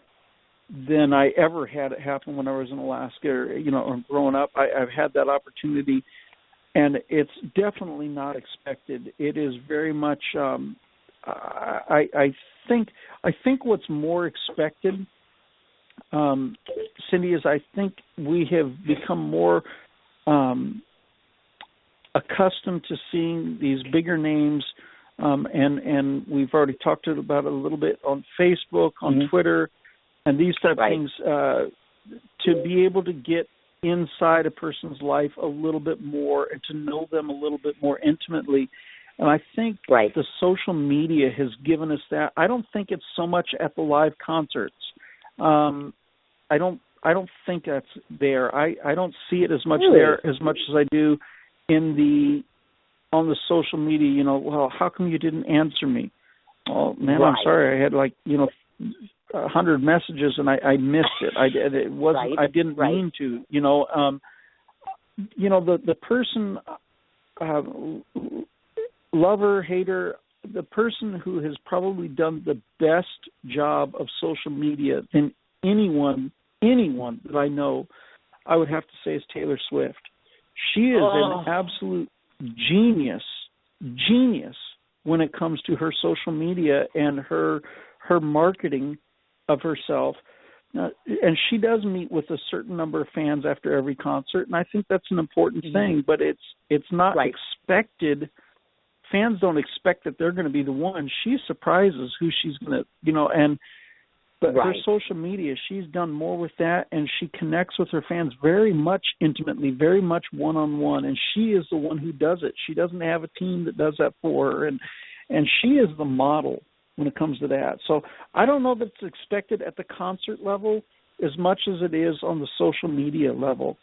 Than I ever had it happen when I was in Alaska, or growing up. I've had that opportunity, and it's definitely not expected. It is very much. I think what's more expected, Cindy, is I think we have become more accustomed to seeing these bigger names, and we've already talked about it a little bit on Facebook, on Twitter. And these type of things, to be able to get inside a person's life a little bit more and to know them a little bit more intimately. And I think the social media has given us that. I don't think it's so much at the live concerts. I don't think that's there. I don't see it as much there as much as I do on the social media. Well, how come you didn't answer me? Oh man, I'm sorry. I had 100 messages and I missed it. It wasn't. I didn't mean to. The person, lover, hater, the person who has probably done the best job of social media than anyone that I know, I would have to say is Taylor Swift. She is an absolute genius when it comes to her social media and her marketing of herself. And she does meet with a certain number of fans after every concert, and I think that's an important thing, but it's not expected. Fans don't expect that they're going to be the one. She surprises who she's going to, but her social media, she's done more with that, and she connects with her fans very much intimately, very much one-on-one, and she is the one who does it. She doesn't have a team that does that for her, and she is the model when it comes to that. So I don't know that it's expected at the concert level as much as it is on the social media level.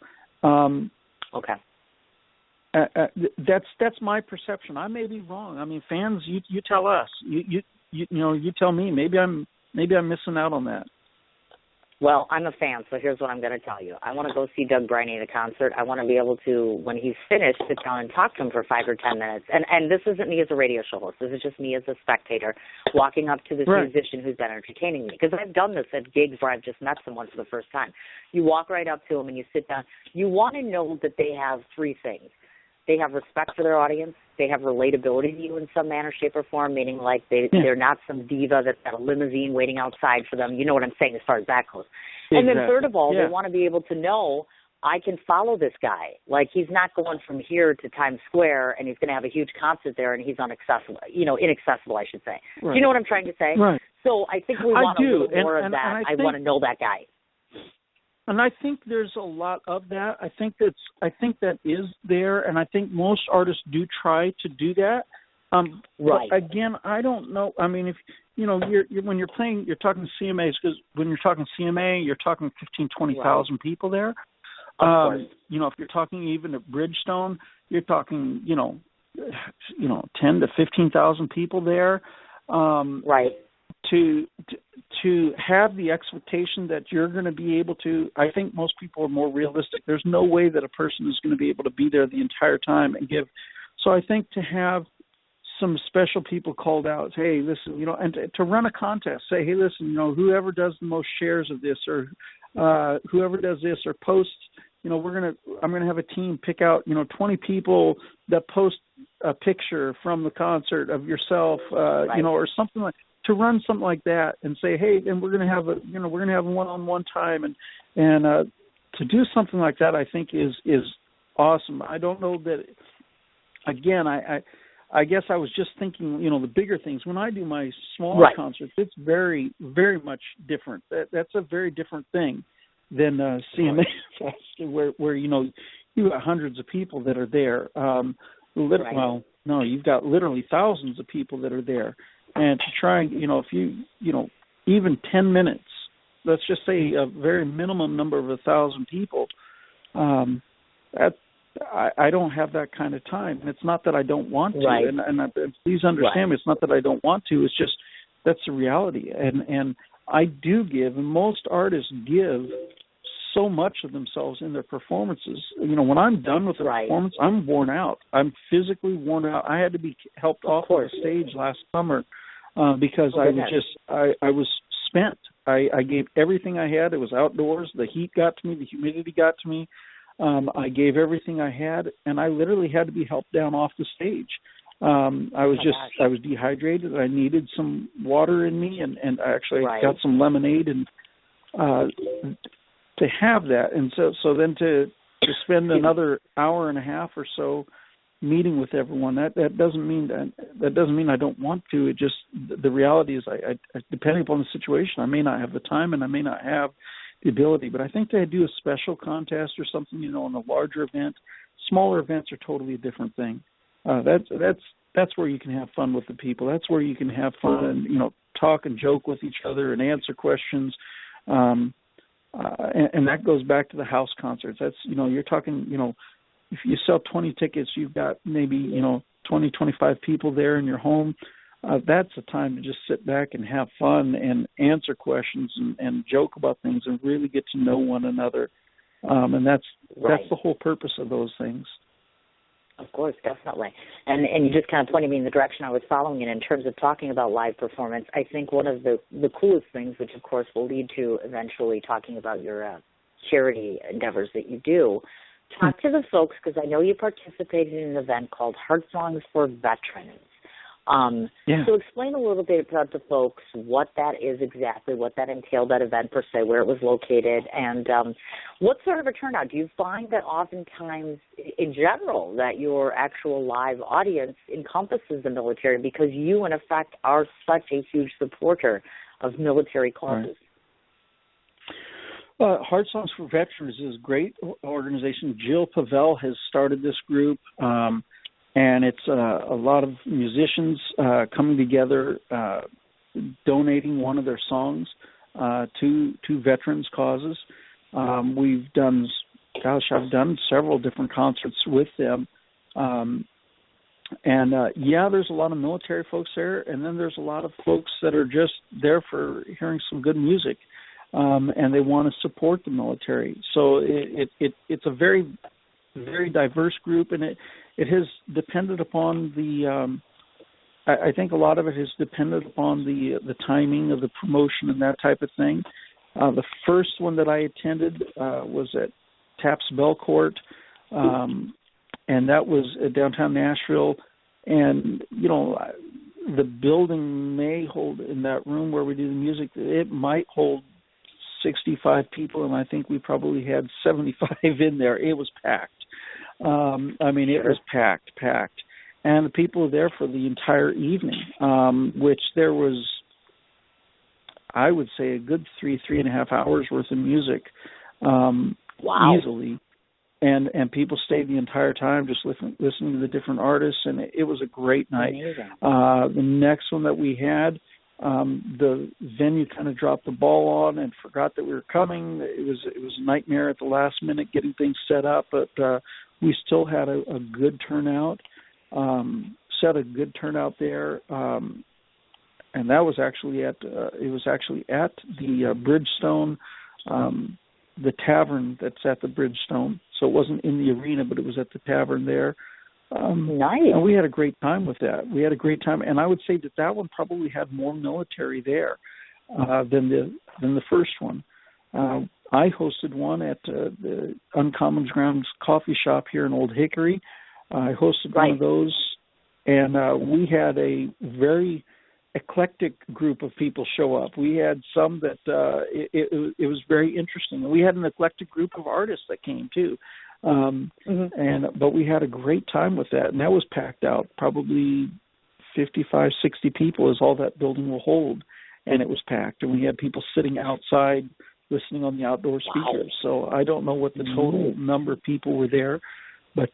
That's my perception. I may be wrong. I mean, fans, you tell us. You tell me. Maybe I'm missing out on that. Well, I'm a fan, so here's what I'm going to tell you. I want to go see Doug Briney at a concert. I want to be able to, when he's finished, sit down and talk to him for 5 or 10 minutes. And this isn't me as a radio show host. This is just me as a spectator walking up to this musician who's been entertaining me. Because I've done this at gigs where I've just met someone for the first time. You walk right up to them and you sit down. You want to know that they have 3 things. They have respect for their audience. They have relatability to you in some manner, shape, or form, meaning like they're not some diva that's got a limousine waiting outside for them. You know what I'm saying as far as that goes. Exactly. And then third of all, they want to be able to know, I can follow this guy. Like, he's not going from here to Times Square and he's going to have a huge concert there and he's inaccessible, I should say. Right. Do you know what I'm trying to say? Right. So I think we want a little more of that. I want to know that guy. And I think there's a lot of that. I think that is there, and I think most artists do try to do that. But again, I don't know. I mean, if you're when you're playing, you're talking CMAs, because when you're talking CMA, you're talking 20,000 people there. If you're talking even at Bridgestone, you're talking 10 to 15,000 people there. To have the expectation that you're going to be able to, I think most people are more realistic. There's no way that a person is going to be able to be there the entire time and give. So I think to have some special people called out, hey, listen, and to run a contest, say, hey, listen, whoever does the most shares of this, or whoever does this, or posts, I'm going to have a team pick out, 20 people that post a picture from the concert of yourself, or something like. To run something like that and say, hey, and we're going to have a one-on-one time, and to do something like that, I think is awesome. I don't know that. Again, I guess I was just thinking, the bigger things. When I do my smaller concerts, it's very, very much different. That's a very different thing than CMA where you got hundreds of people that are there. Well, no, you've got literally thousands of people that are there. And to try, if even 10 minutes, let's just say a very minimum number of 1,000 people, I don't have that kind of time. And it's not that I don't want to. And please understand me, it's not that I don't want to. It's just that's the reality. And I do give, and most artists give so much of themselves in their performances. When I'm done with the performance, I'm worn out. I'm physically worn out. I had to be helped off the stage last summer because I was spent. I gave everything I had. It was outdoors. The heat got to me. The humidity got to me. I gave everything I had, and I literally had to be helped down off the stage. I was dehydrated. I needed some water in me, and I actually got some lemonade and to have that. And so then to spend another hour and a half or so meeting with everyone, that doesn't mean I don't want to. It just, the reality is I depending upon the situation, I may not have the time and I may not have the ability. But I think they do a special contest or something, in a larger event. Smaller events are totally a different thing. That's where you can have fun with the people. That's where you can have fun and talk and joke with each other and answer questions. And that goes back to the house concerts. That's, you're talking, if you sell 20 tickets, you've got maybe, 20, 25 people there in your home. That's a time to just sit back and have fun and answer questions and joke about things and really get to know one another. And that's the whole purpose of those things. Of course, definitely. And you just kind of pointed me in the direction I was following in terms of talking about live performance. I think one of the coolest things, which of course will lead to eventually talking about your charity endeavors that you do, talk to the folks, because I know you participated in an event called Heart Songs for Veterans. So explain a little bit about the folks, what that is exactly, what that entailed, that event per se, where it was located, and what sort of a turnout. Do you find that oftentimes, in general, that your actual live audience encompasses the military because you, in effect, are such a huge supporter of military causes? Right. Heart Songs for Veterans is a great organization. Jill Pavel has started this group. And it's a lot of musicians coming together, donating one of their songs to veterans' causes. We've done, I've done several different concerts with them. There's a lot of military folks there, and then there's a lot of folks that are just there for hearing some good music, and they want to support the military. So it's a very, very diverse group, and it has depended upon I think a lot of it has depended upon the timing of the promotion and that type of thing. The first one that I attended was at Taps Belcourt, and that was at downtown Nashville. And, the building may hold, in that room where we do the music, it might hold 65 people, and I think we probably had 75 in there. It was packed. It was packed. And the people were there for the entire evening, which there was, I would say, a good 3.5 hours worth of music, easily. And people stayed the entire time just listening to the different artists, and it was a great night. The next one that we had, the venue kind of dropped the ball on and forgot that we were coming. It was a nightmare at the last minute getting things set up, but we still had a good turnout. Set a good turnout there, and that was actually at the Bridgestone, the tavern that's at the Bridgestone. So it wasn't in the arena, but it was at the tavern there. Nice. And we had a great time with that. We had a great time, and I would say that one probably had more military there than the first one. I hosted one at the Uncommon Grounds Coffee Shop here in Old Hickory. I hosted one of those, and we had a very eclectic group of people show up. We had some that it was very interesting. We had an eclectic group of artists that came too, but we had a great time with that, and that was packed out. Probably 55, 60 people is all that building will hold, and it was packed. And we had people sitting outside listening on the outdoor speakers. So I don't know what the total number of people were there, but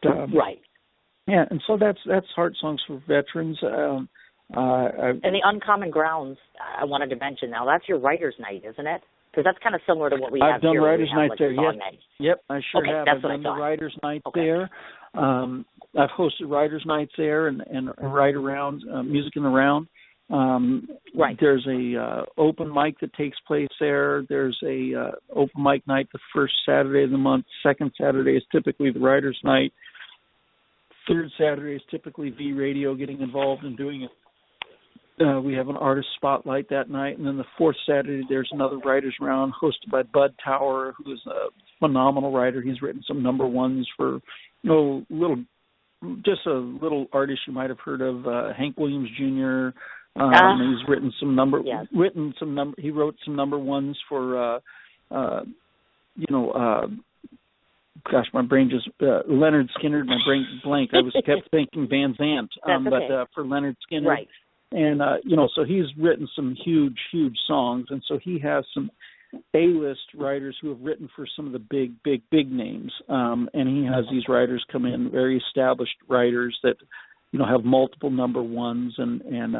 yeah. And so that's Heart Songs for Veterans. And the Uncommon Grounds, I wanted to mention now, that's your writer's night, isn't it? Because that's kind of similar to what we have I've done here. Writer's Night there, yes. Yep, I sure have. That's I've what done the Writer's Night Okay. there. I've hosted Writer's Nights there and Write Around, Music in the Round. There's a open mic that takes place there. There's a open mic night the first Saturday of the month. Second Saturday is typically the Writer's Night. Third Saturday is typically V Radio getting involved in doing it. We have an artist spotlight that night, and then the fourth Saturday there's another writers round hosted by Bud Tower, who is a phenomenal writer. He's written some number ones for little artist you might have heard of, Hank Williams Jr. He's written some he wrote some number ones for my brain just Leonard Skinner. My brain blank. I was kept thinking Van Zandt, but for Leonard Skinner, right? And so he's written some huge songs, and so he has some A-list writers who have written for some of the big names, and he has these writers come in, very established writers that have multiple number ones, and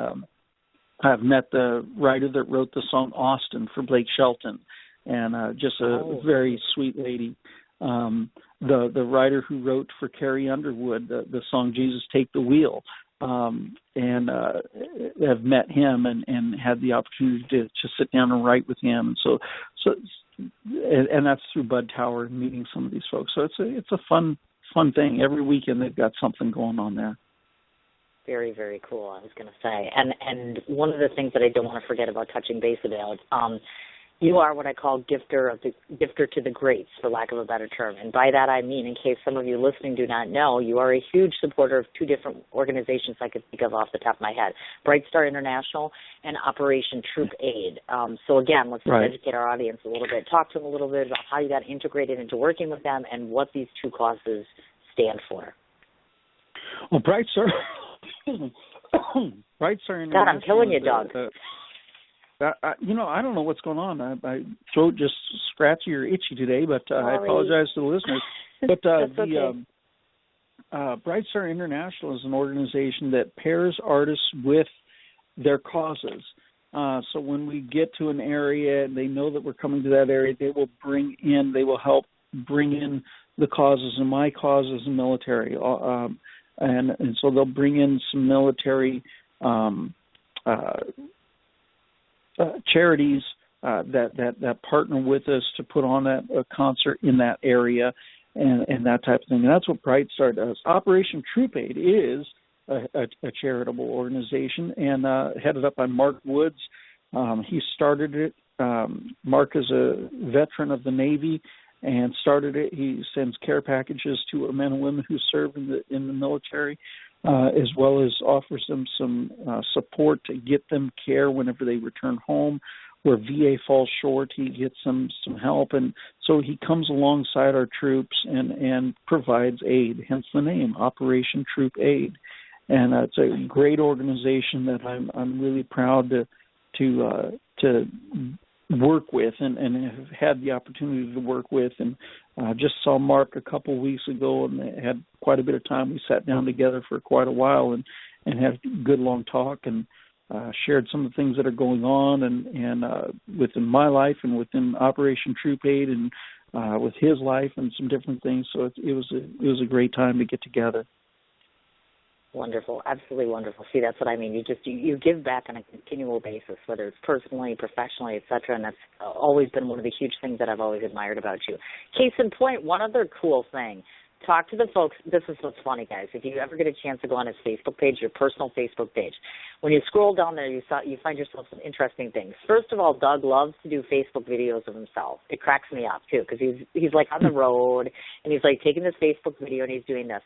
I've met the writer that wrote the song Austin for Blake Shelton, and just a very sweet lady. The writer who wrote for Carrie Underwood the song Jesus Take the Wheel, and have met him and had the opportunity to sit down and write with him. And that's through Bud Tower and meeting some of these folks. So it's a fun fun thing. Every weekend they've got something going on there. Very, very cool, I was going to say. And one of the things that I don't want to forget about touching base about, you are what I call gifter to the greats, for lack of a better term. And by that I mean, in case some of you listening do not know, you are a huge supporter of two different organizations I could think of off the top of my head, Bright Star International and Operation Troop Aid. So again, let's educate our audience a little bit. Talk to them a little bit about how you got integrated into working with them and what these two causes stand for. Well, Bright Star International. God, I'm killing you, dog. I don't know what's going on. My throat just scratchy or itchy today, but I apologize to the listeners. But Bright Star International is an organization that pairs artists with their causes. So when we get to an area and they know that we're coming to that area, they will help bring in the causes, and my cause is the military. And so they'll bring in some military charities that partner with us to put on a concert in that area and that type of thing. And that's what Bright Star does. Operation Troop Aid is a charitable organization and headed up by Mark Woods. He started it. Mark is a veteran of the Navy and started it. He sends care packages to men and women who serve in the military, as well as offers them some support to get them care whenever they return home. Where VA falls short, he gets some help, and so he comes alongside our troops and provides aid. Hence the name, Operation Troop Aid, and it's a great organization that I'm really proud to work with and have had the opportunity to work with. And just saw Mark a couple of weeks ago, and had quite a bit of time. We sat down together for quite a while and had a good long talk and shared some of the things that are going on and within my life and within Operation Troop Aid and with his life and some different things. So it was a great time to get together. Wonderful, absolutely wonderful. See, that's what I mean. You give back on a continual basis, whether it's personally, professionally, et cetera, and that's always been one of the huge things that I've always admired about you. Case in point, one other cool thing. Talk to the folks. This is what's funny, guys. If you ever get a chance to go on his Facebook page, your personal Facebook page, when you scroll down there, you find yourself some interesting things. First of all, Doug loves to do Facebook videos of himself. It cracks me up too, because he's like on the road and he's like taking this Facebook video and he's doing this.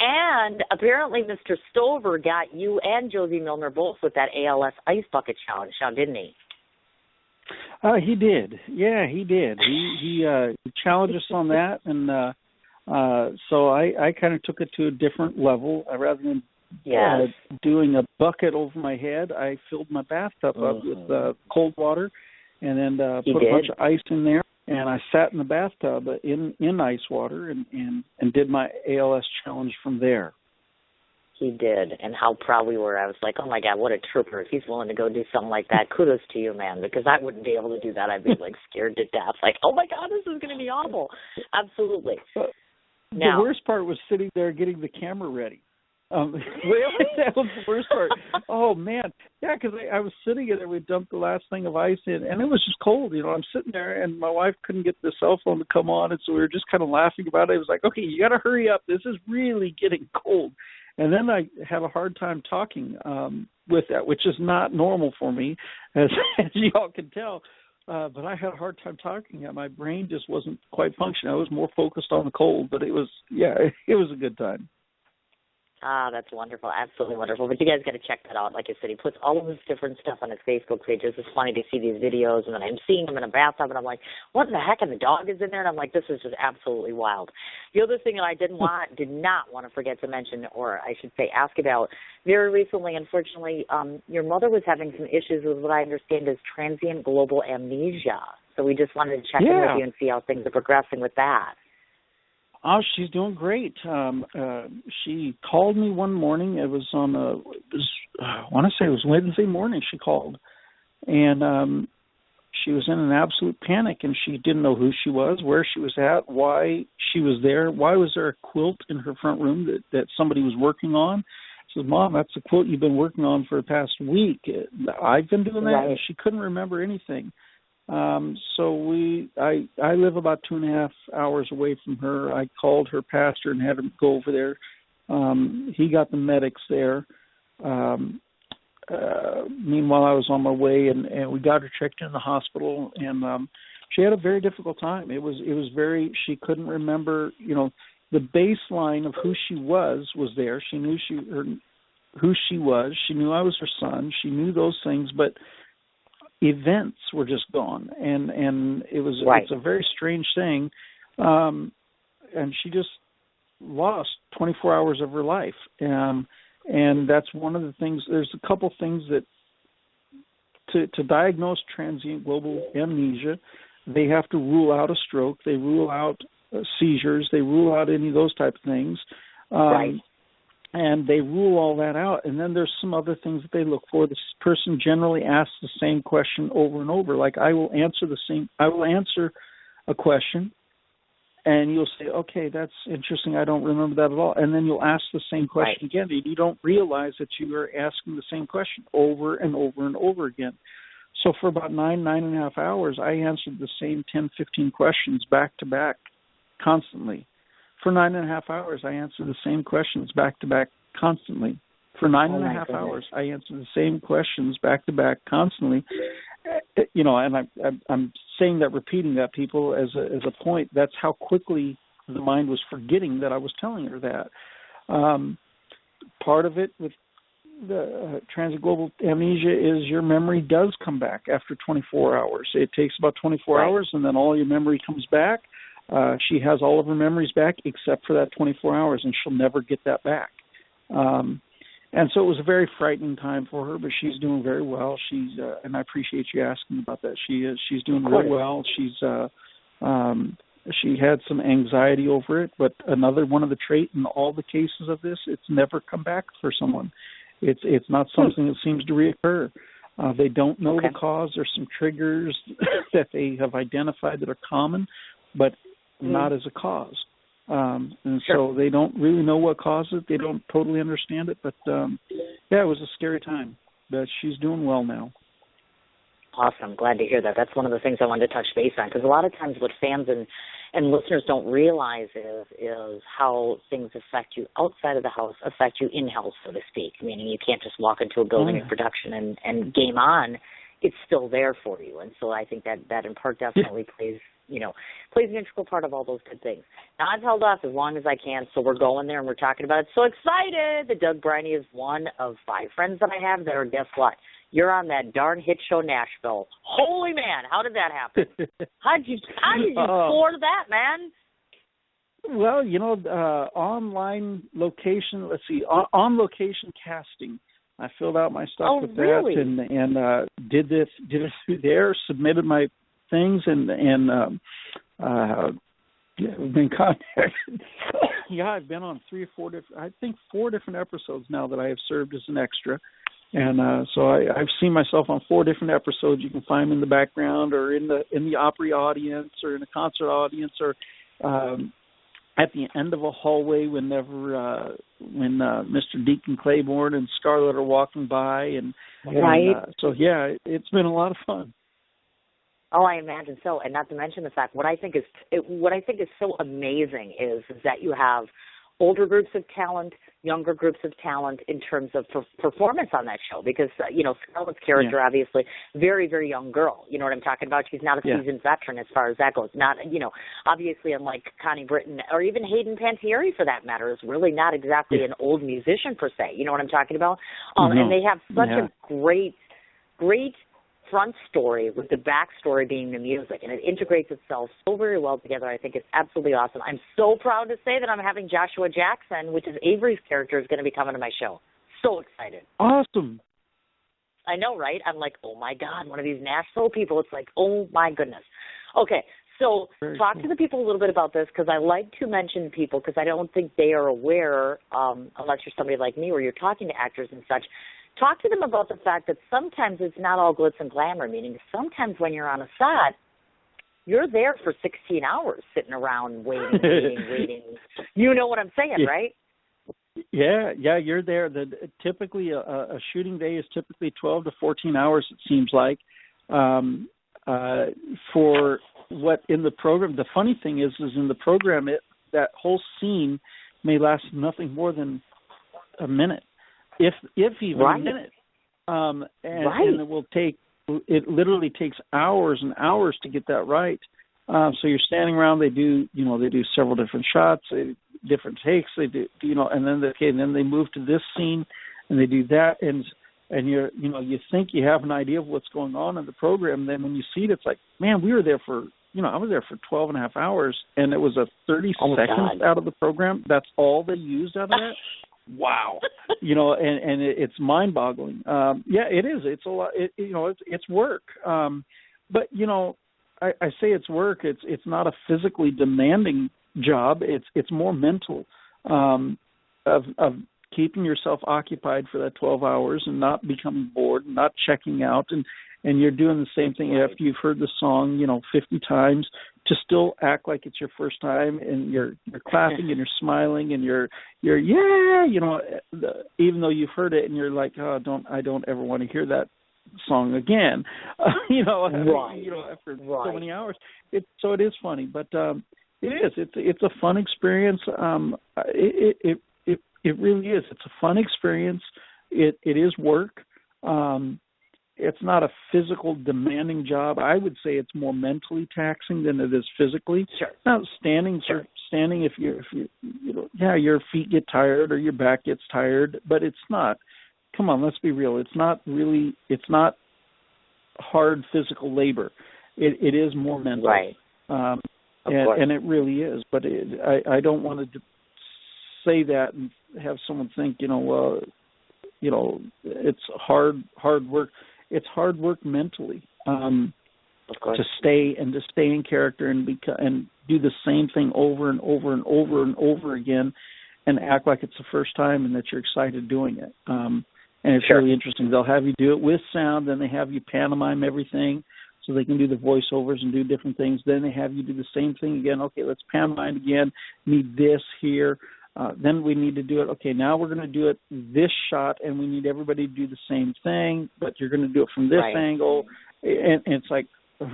And apparently, Mr. Stover got you and Josie Milner both with that ALS Ice Bucket Challenge, didn't he? He did. Yeah, he did. He challenged us on that, and so I kind of took it to a different level. Rather than doing a bucket over my head, I filled my bathtub up with cold water and then put a bunch of ice in there. And I sat in the bathtub in ice water and did my ALS challenge from there. He did, and how proud we were. I was like, oh, my God, what a trooper. If he's willing to go do something like that, kudos to you, man, because I wouldn't be able to do that. I'd be, like, scared to death. Like, oh, my God, this is going to be awful. Absolutely. The worst part was sitting there getting the camera ready. Really? That was the worst part. Oh, man. Yeah, because I was sitting there. We dumped the last thing of ice in, and it was just cold. I'm sitting there, and my wife couldn't get the cell phone to come on, and so we were just kind of laughing about it. It was like, okay, you got to hurry up. This is really getting cold. And then I have a hard time talking with that, which is not normal for me, as you all can tell. But I had a hard time talking. My brain just wasn't quite functioning. I was more focused on the cold, but it was a good time. Ah, that's wonderful. Absolutely wonderful. But you guys got to check that out. Like I said, he puts all of this different stuff on his Facebook page. It's just funny to see these videos, and then I'm seeing him in a bathtub, and I'm like, what the heck? And the dog is in there, and I'm like, this is just absolutely wild. The other thing that I did not want to forget to mention, or I should say ask about, very recently, unfortunately, your mother was having some issues with what I understand is transient global amnesia. So we just wanted to check in with you and see how things are progressing with that. Oh, she's doing great. She called me one morning. It was I want to say it was Wednesday morning she called. And she was in an absolute panic, and she didn't know who she was, where she was at, why she was there. Why was there a quilt in her front room that somebody was working on? She says, Mom, that's the quilt you've been working on for the past week. I've been doing that. Right. And she couldn't remember anything. I live about 2.5 hours away from her. I called her pastor and had him go over there. He got the medics there. Meanwhile, I was on my way, and we got her checked in the hospital, and she had a very difficult time. It was very. She couldn't remember, the baseline of who she was there. She knew who she was. She knew I was her son. She knew those things, but events were just gone, and it was right. It's a very strange thing, and she just lost 24 hours of her life, and that's one of the things. There's a couple things that to diagnose transient global amnesia, they have to rule out a stroke, they rule out seizures, they rule out any of those type of things. Right. And they rule all that out. And then there's some other things that they look for. This person generally asks the same question over and over. Like I will answer a question, and you'll say, okay, that's interesting. I don't remember that at all. And then you'll ask the same question again. And you don't realize that you are asking the same question over and over and over again. So for about 9.5 hours, I answered the same 10, 15 questions back to back constantly. For 9.5 hours, I answered the same questions back to back constantly. For 9.5 hours, I answered the same questions back to back constantly. And I'm saying that, repeating that, people, as a point. That's how quickly the mind was forgetting that I was telling her that. Part of it with the transient global amnesia is your memory does come back after 24 hours. It takes about 24 hours, and then all your memory comes back. She has all of her memories back except for that 24 hours, and she'll never get that back. And so it was a very frightening time for her, but she's doing very well. She's and I appreciate you asking about that. She's doing really well. She had some anxiety over it, but another one of the traits in all the cases of this, it's never come back for someone. It's not something that seems to reoccur. They don't know the cause. There's some triggers that they have identified that are common, but not as a cause. So they don't really know what caused it. They don't totally understand it. But, it was a scary time. But she's doing well now. Awesome. Glad to hear that. That's one of the things I wanted to touch base on, because a lot of times what fans and listeners don't realize is how things affect you outside of the house, affect you in-house, so to speak, meaning you can't just walk into a building of production and game on. It's still there for you. And so I think that in part definitely plays an integral part of all those good things. Now, I've held off as long as I can, so we're going there and we're talking about it. So excited that Doug Briney is one of 5 friends that I have that are, guess what? You're on that darn hit show Nashville. Holy man, how did that happen? How did you afford that, man? Well, online location, let's see, on location casting. I filled out my stuff with really? that and did it through there, submitted my things, and been contacted. I've been on 3 or 4 different, 4 different episodes now that I have served as an extra, and so I've seen myself on 4 different episodes. You can find them in the background, or in the Opry audience, or in a concert audience, or at the end of a hallway when Mr. Deacon Claiborne and Scarlett are walking by, and it's been a lot of fun. Oh, I imagine so, and not to mention the fact what I think is so amazing is that you have older groups of talent, younger groups of talent in terms of performance on that show, because Scarlett's character obviously very, very young girl. You know what I'm talking about? She's not a seasoned veteran as far as that goes. Not obviously, unlike Connie Britton or even Hayden Panettiere for that matter, is really not exactly an old musician per se. You know what I'm talking about? And they have such a great front story with the backstory being the music, and it integrates itself so very well together. I think it's absolutely awesome. I'm so proud to say that I'm having Joshua Jackson, which is Avery's character, is going to be coming to my show. So excited. Awesome. I know, right? I'm like, oh my God, one of these Nashville people. It's like, oh my goodness. Okay, so talk to the people a little bit about this, because I like to mention people, because I don't think they are aware, unless you're somebody like me where you're talking to actors and such. Talk to them about the fact that sometimes it's not all glitz and glamour, meaning sometimes when you're on a set, you're there for 16 hours sitting around waiting. You know what I'm saying, right? Yeah, you're there. Typically, a shooting day is typically 12 to 14 hours, it seems like. for what in the program. The funny thing is in the program, that whole scene may last nothing more than a minute, if even a minute. And it will take. It literally takes hours and hours to get that right. So you're standing around. They do several different shots, different takes. They do, and then they move to this scene, and they do that, and you think you have an idea of what's going on in the program. Then when you see it, it's like, man, we were there for, I was there for 12 and a half hours, and it was a 30 seconds out of the program. That's all they used out of that. Wow. And it's mind-boggling. Yeah, it is. It's a lot. It's work. But I say it's work. It's not a physically demanding job. It's more mental, of keeping yourself occupied for that 12 hours and not becoming bored, and not checking out, and you're doing the same thing after you've heard the song, 50 times, to still act like it's your first time, and you're clapping and you're smiling and you're even though you've heard it and you're like, oh, I don't ever want to hear that song again, after so many hours. It is funny, but it's a fun experience. It really is. It's a fun experience. It is work. It's not a physical demanding job. I would say it's more mentally taxing than it is physically. Sure. Now, standing if your feet get tired or your back gets tired, but it's not. Come on, let's be real. It's not hard physical labor. It is more mental. Right. And it really is. But I don't want to say that and have someone think, it's hard work. It's hard work mentally, to stay in character and do the same thing over and over and over and over again, and act like it's the first time and that you're excited doing it. And it's really interesting. They'll have you do it with sound, then they have you pantomime everything so they can do the voiceovers and do different things. Then they have you do the same thing again. Okay, let's pantomime again. Need this here. Then we need to do it. Okay, now we're going to do it this shot, and we need everybody to do the same thing, but you're going to do it from this angle. And it's like, and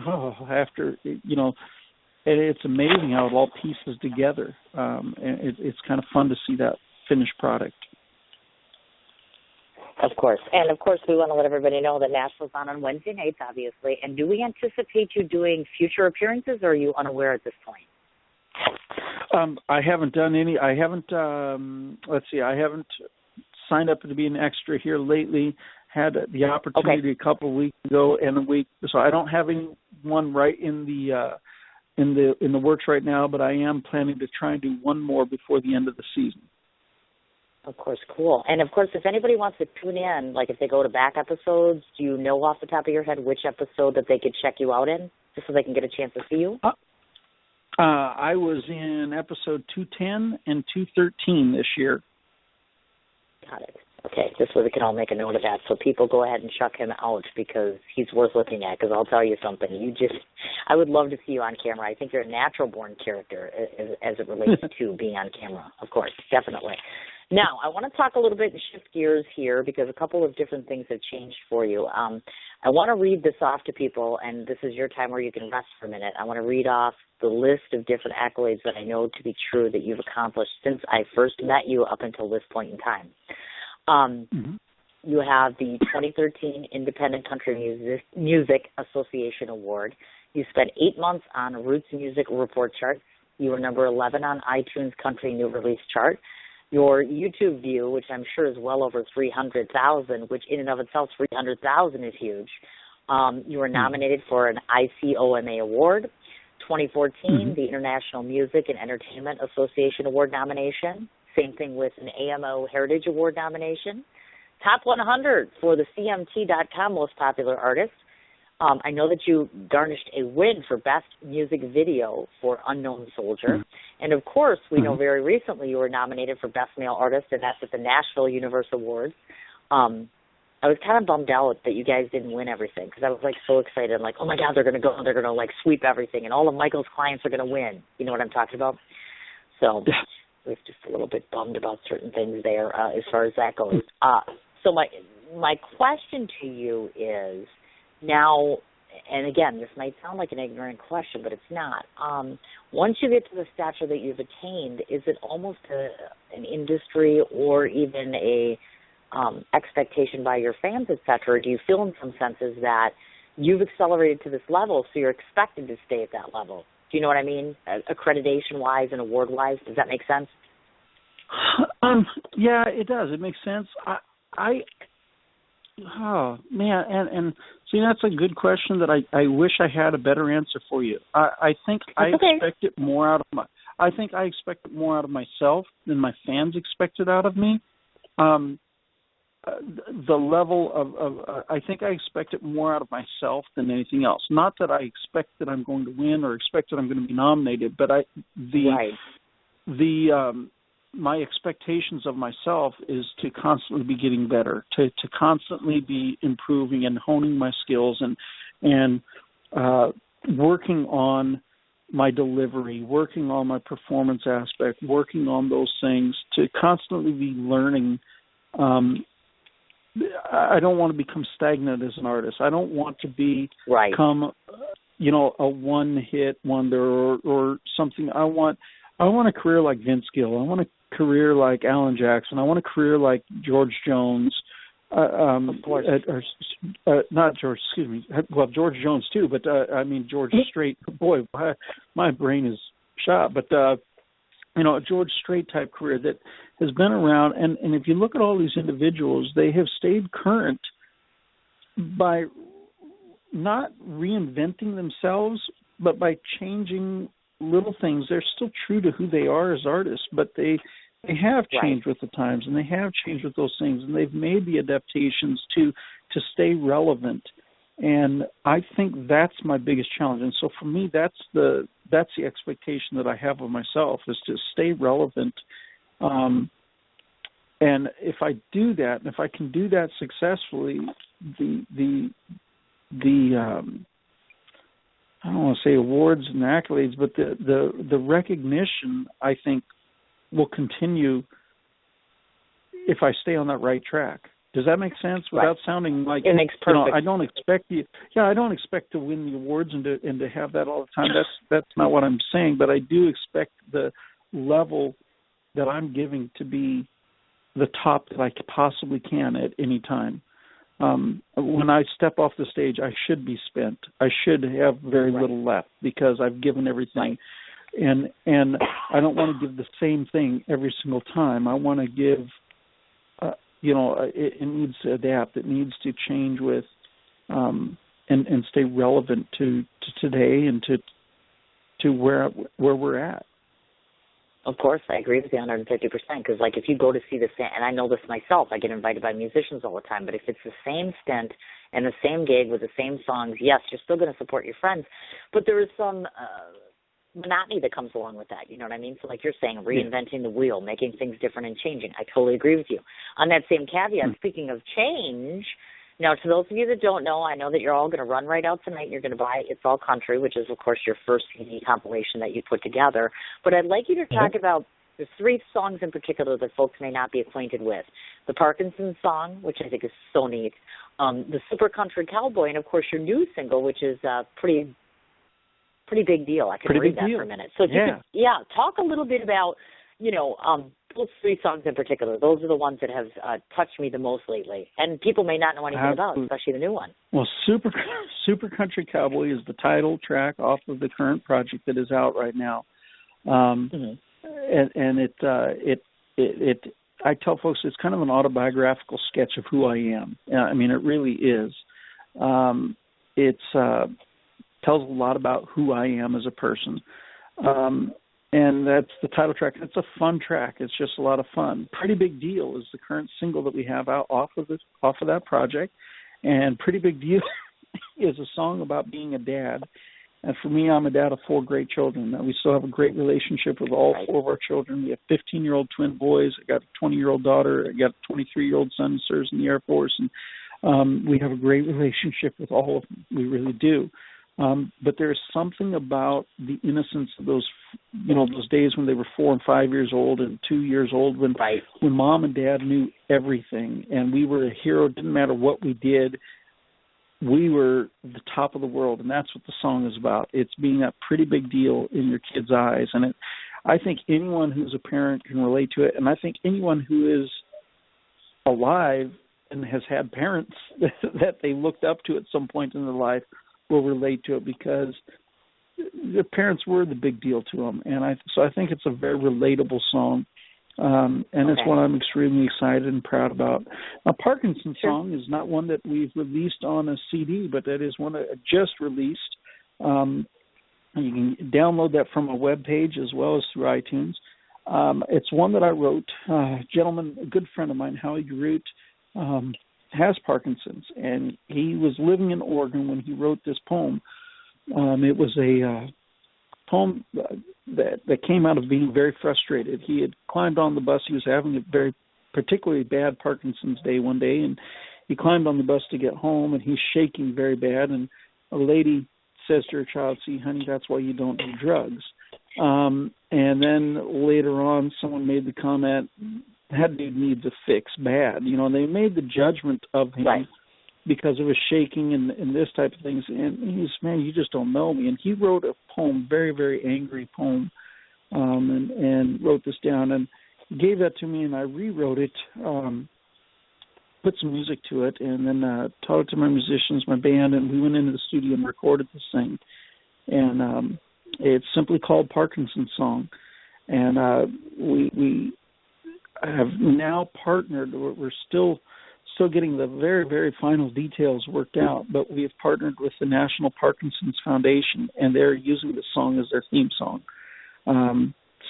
it's amazing how it all pieces together. And it's kind of fun to see that finished product. Of course. And, of course, we want to let everybody know that Nashville's on Wednesday nights, obviously. And do we anticipate you doing future appearances, or are you unaware at this point? I haven't done any. I haven't. I haven't signed up to be an extra here lately. Had the opportunity a couple of weeks ago and a week, so I don't have anyone right in the works right now. But I am planning to try and do one more before the end of the season. Of course, cool. And of course, if anybody wants to tune in, like if they go to back episodes, do you know off the top of your head which episode that they could check you out in, just so they can get a chance to see you? I was in episode 210 and 213 this year. Got it. Okay, just so we can all make a note of that. So people go ahead and check him out because he's worth looking at. Because I'll tell you something, I would love to see you on camera. I think you're a natural-born character as it relates to being on camera. Of course, definitely. Now, I want to talk a little bit and shift gears here because a couple of different things have changed for you. I want to read this off to people, and this is your time where you can rest for a minute. I want to read off the list of different accolades that I know to be true that you've accomplished since I first met you up until this point in time. You have the 2013 Independent Country Music Association Award. You spent 8 months on Roots Music Report chart. You were number 11 on iTunes Country New Release chart. Your YouTube view, which I'm sure is well over 300,000, which in and of itself, 300,000 is huge. You were nominated for an ICOMA Award. 2014, the International Music and Entertainment Association Award nomination. Same thing with an AMO Heritage Award nomination. Top 100 for the CMT.com Most Popular Artist. I know that you garnished a win for Best Music Video for Unknown Soldier. And, of course, we know very recently you were nominated for Best Male Artist, and that's at the Nashville Universe Awards. I was kind of bummed out that you guys didn't win everything because I was, so excited. Like, oh, my God, they're going to go and they're going to, sweep everything, and all of Michael's clients are going to win. You know what I'm talking about? So I was just a little bit bummed about certain things there as far as that goes. So my question to you is, now, and again, this might sound like an ignorant question, but it's not. Once you get to the stature that you've attained, is it almost an industry or even a expectation by your fans, et cetera? Do you feel in some senses that you've accelerated to this level, so you're expected to stay at that level? Do you know what I mean? Accreditation-wise and award-wise, does that make sense? Yeah, it does. It makes sense. Oh man, and see, that's a good question that I wish I had a better answer for you. I think I expect it more out of I think I expect it more out of myself than my fans expect it out of me. The level of I think I expect it more out of myself than anything else. Not that I expect that I'm going to win or expect that I'm going to be nominated, but my expectations of myself is to constantly be getting better, to constantly be improving and honing my skills and working on my delivery, working on my performance aspect, working on those things, to constantly be learning. I don't want to become stagnant as an artist. I don't want to become, a one-hit wonder or something. I want a career like Vince Gill. I want a career like Alan Jackson. I want a career like George Jones. Of course. Not George, excuse me. Well, George Jones too, but I mean George Strait. Boy, my brain is shot. But, a George Strait type career that has been around. And if you look at all these individuals, they have stayed current by not reinventing themselves, but by changing little things. They're still true to who they are as artists, but they have changed with the times, and they have changed with those things, and they've made the adaptations to stay relevant. And I think that's my biggest challenge. And so for me, that's the expectation that I have of myself, is to stay relevant. And if I do that, and if I can do that successfully, the I don't want to say awards and accolades, but the recognition, I think, will continue if I stay on that right track. Does that make sense? Without sounding like it makes perfect. I don't expect I don't expect to win the awards and to have that all the time. That's not what I'm saying. But I do expect the level that I'm giving to be the top that I possibly can at any time. When I step off the stage, I should be spent. I should have very little left because I've given everything. And I don't want to give the same thing every single time. I want to give, it needs to adapt. It needs to change with, and stay relevant to today and to where we're at. Of course, I agree with you 150%, because, if you go to see the same, and I know this myself, I get invited by musicians all the time, but if it's the same stint and the same gig with the same songs, yes, you're still going to support your friends, but there is some monotony that comes along with that, you know what I mean? So like you're saying, reinventing the wheel, making things different and changing. I totally agree with you. On that same caveat, speaking of change, now, to those of you that don't know, I know that you're all going to run right out tonight and you're going to buy It's All Country, which is, of course, your first CD compilation that you put together. But I'd like you to talk about the three songs in particular that folks may not be acquainted with. The Parkinson song, which I think is so neat, the Super Country Cowboy, and, of course, your new single, which is pretty big deal. I can read that for a minute. So if you could, talk a little bit about, those three songs in particular. Those are the ones that have touched me the most lately. And people may not know anything about, especially the new one. Well, Super Country Cowboy is the title track off of the current project that is out right now. And it I tell folks it's kind of an autobiographical sketch of who I am. I mean, it really is. It tells a lot about who I am as a person. And that's the title track. It's a fun track. It's just a lot of fun. Pretty Big Deal is the current single that we have out off of that project. And Pretty Big Deal is a song about being a dad. And for me, I'm a dad of 4 great children. We still have a great relationship with all 4 of our children. We have 15-year-old twin boys. I got a 20-year-old daughter. I got a 23-year-old son who serves in the Air Force. And we have a great relationship with all of them. We really do. But there's something about the innocence of those days when they were 4 and 5 years old and 2 years old, when mom and dad knew everything and we were a hero. It didn't matter what we did. we were the top of the world, and that's what the song is about. It's being a pretty big deal in your kids' eyes, and I think anyone who's a parent can relate to it, and I think anyone who is alive and has had parents that they looked up to at some point in their life will relate to it, because their parents were the big deal to them, and so I think it's a very relatable song. And it's one I'm extremely excited and proud about. Now, Parkinson's song is not one that we've released on a CD, but that is one that I just released. You can download that from a webpage as well as through iTunes. It's one that I wrote. A good friend of mine, Howie Groot, has Parkinson's, and he was living in Oregon when he wrote this poem. It was a poem that came out of being very frustrated. He had climbed on the bus. He was having a very particularly bad Parkinson's day one day, and he climbed on the bus to get home, and he's shaking very bad, and a lady says to her child, "See, honey, that's why you don't do drugs." And then later on, someone made the comment, that dude needs a fix bad. You know, they made the judgment of him because of his shaking and this type of things. And he's, man, you just don't know me. And he wrote a poem, very, very angry poem, and wrote this down and gave that to me, and I rewrote it, put some music to it, and then taught it to my musicians, my band, and we went into the studio and recorded this thing. And it's simply called Parkinson's Song. And we have now partnered. We're still getting the very, very final details worked out, but we have partnered with the National Parkinson's Foundation, and they're using the song as their theme song.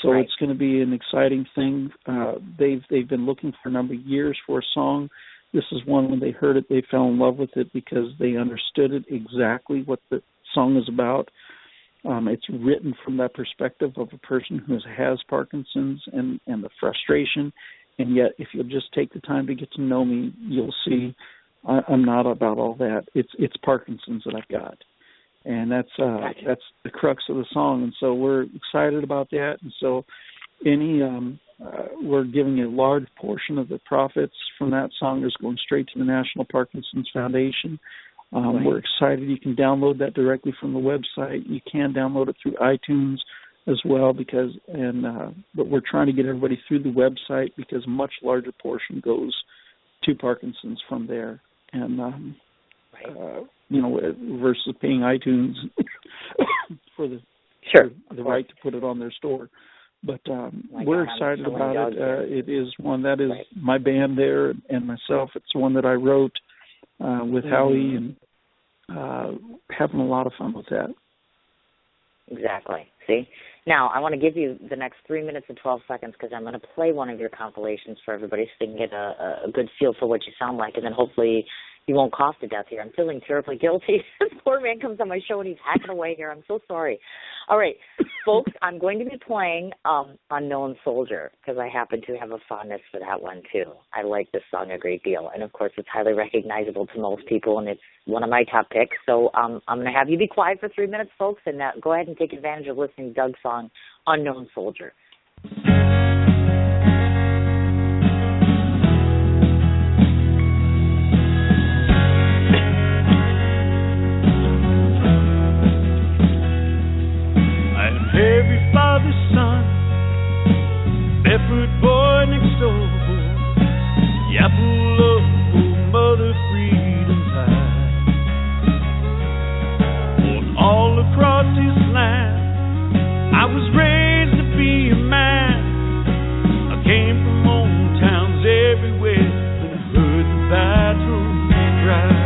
So it's going to be an exciting thing. They've been looking for a number of years for a song. This is one, when they heard it, they fell in love with it because they understood it exactly what the song is about. It's written from that perspective of a person who has Parkinson's and the frustration. And yet, if you'll just take the time to get to know me, you'll see I'm not about all that. It's Parkinson's that I've got, and that's the crux of the song. And so we're excited about that. And so we're giving a large portion of the profits from that song is going straight to the National Parkinson's Foundation. We're excited. You can download that directly from the website. You can download it through iTunes as well, but we're trying to get everybody through the website because a much larger portion goes to Parkinson's from there, and versus paying iTunes for the right to put it on their store. But we're excited about it. It is one that is my band there and myself. It's one that I wrote with Howie, and having a lot of fun with that. Exactly. See? Now, I want to give you the next 3 minutes and 12 seconds because I'm going to play one of your compilations for everybody so they can get a good feel for what you sound like, and then hopefully you won't cough to death here. I'm feeling terribly guilty. This poor man comes on my show and he's hacking away here. I'm so sorry. All right, folks, I'm going to be playing Unknown Soldier because I happen to have a fondness for that one, too. I like this song a great deal, and, of course, it's highly recognizable to most people, and it's one of my top picks. So I'm going to have you be quiet for 3 minutes, folks, and go ahead and take advantage of listening to Doug's song, Unknown Soldier. Every father's son, barefoot boy next door, yapple of mother freedom's high. All across his land, I was raised to be a man. I came from old towns everywhere and heard the battles cry.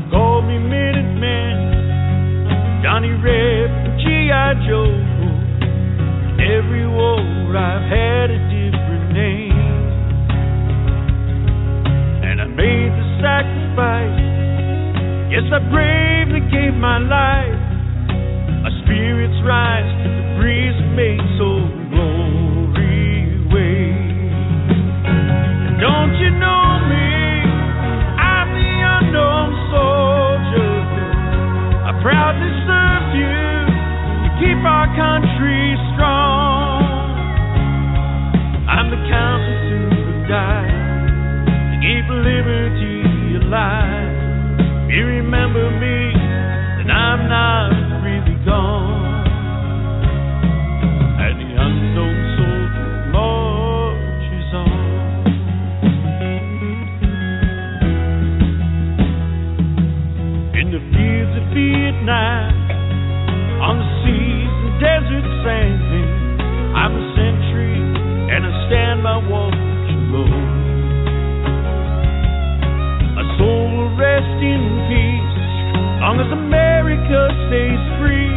Called me Minuteman, Johnny Reb, and G.I. Joe. In every war I've had a different name, and I made the sacrifice. Yes, I bravely gave my life. My spirits rise to the breeze that makes old glory wave. And don't you know me? I'm the unknown soldier. I proudly served you to keep our country strong. I'm the count who soon would die. liberty alive. If you remember me, then I'm not really gone. And the unknown soldier marches on. In the fields of Vietnam, on the seas and desert sand, I'm a sentry and I stand by watch alone. My soul will rest in peace, long as America stays free.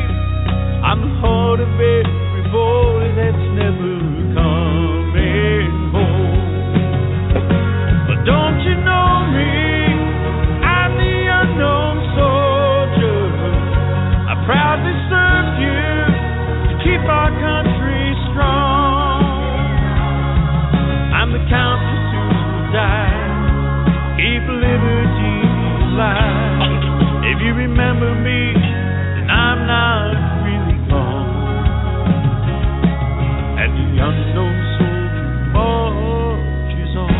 I'm the heart of every boy that's never coming home. But don't you know me? I'm the unknown soldier. I proudly served you to keep our country strong. I'm the Countess who will die, keep liberty alive. If you remember me, then I'm not really gone. And the unknown soldier marches on.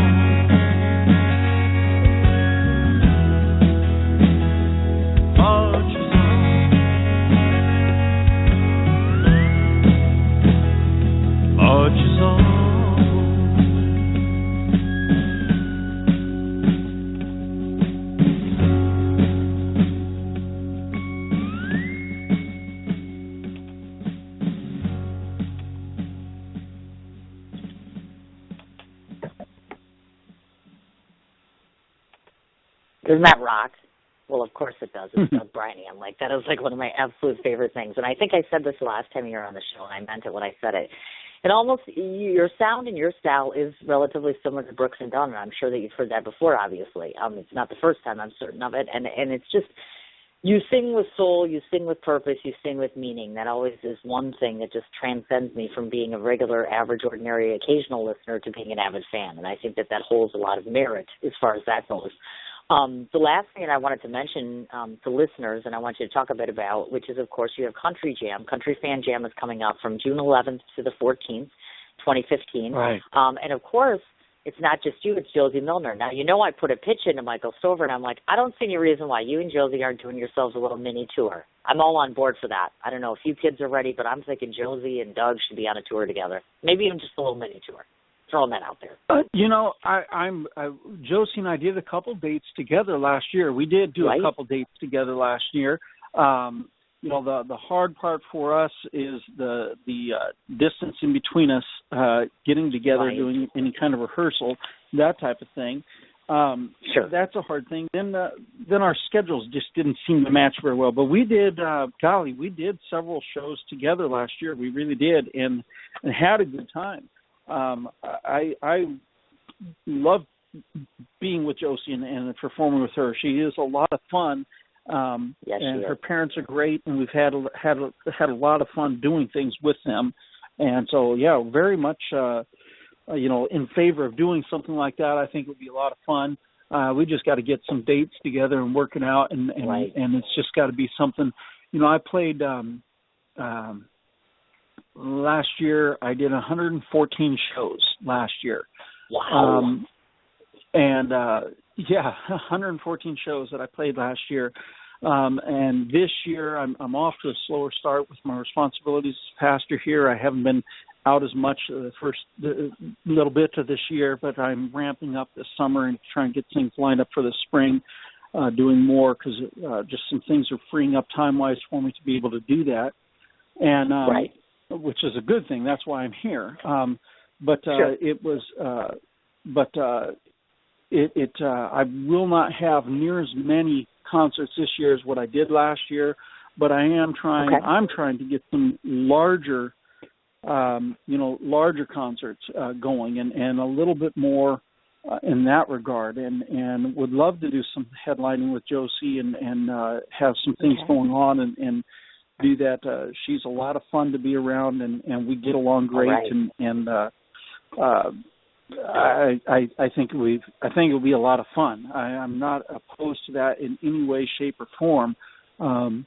Marches on. Marches on. Doesn't that rock? Well, of course it does. It's Doug Briney. I'm like, that is like one of my absolute favorite things. And I think I said this last time you were on the show, and I meant it when I said it. And almost your sound and your style is relatively similar to Brooks and Dunn, and I'm sure that you've heard that before, obviously. It's not the first time, I'm certain of it. And it's just, you sing with soul, you sing with purpose, you sing with meaning. That always is one thing that just transcends me from being a regular, average, ordinary, occasional listener to being an avid fan. And I think that holds a lot of merit as far as that goes. The last thing that I wanted to mention to listeners, and I want you to talk a bit about, which is, of course, you have Country Jam. Country Fan Jam is coming up from June 11th to the 14th, 2015. Right. And, of course, it's not just you, it's Josie Milner. Now, you know I put a pitch into Michael Stover, and I'm like, I don't see any reason why you and Josie aren't doing yourselves a little mini tour. I'm all on board for that. I don't know if you kids are ready, but I'm thinking Josie and Doug should be on a tour together. Maybe even just a little mini tour. Throwing that out there. Josie and I did a couple dates together last year. We did do a couple dates together last year. The hard part for us is the distance in between us, getting together, doing any kind of rehearsal, that type of thing. Sure. That's a hard thing. Then our schedules just didn't seem to match very well. But we did, we did several shows together last year. We really did, and had a good time. I love being with Josie and performing with her. She is a lot of fun, and her parents are great, and we've had a lot of fun doing things with them. And so, very much, in favor of doing something like that. I think it would be a lot of fun. We just got to get some dates together and work it out, and it's just got to be something. I played. Last year, I did 114 shows last year. Wow. 114 shows that I played last year. And this year, I'm off to a slower start with my responsibilities as pastor here. I haven't been out as much the first little bit of this year, but I'm ramping up this summer and trying to get things lined up for the spring, doing more because just some things are freeing up time-wise for me to be able to do that. And which is a good thing. That's why I'm here. I will not have near as many concerts this year as what I did last year, but I am trying. Okay. I'm trying to get some larger concerts going, and a little bit more in that regard, and would love to do some headlining with Josie and have some things going on and do that. She's a lot of fun to be around, and we get along great. Right. I think it'll be a lot of fun. I'm not opposed to that in any way, shape, or form.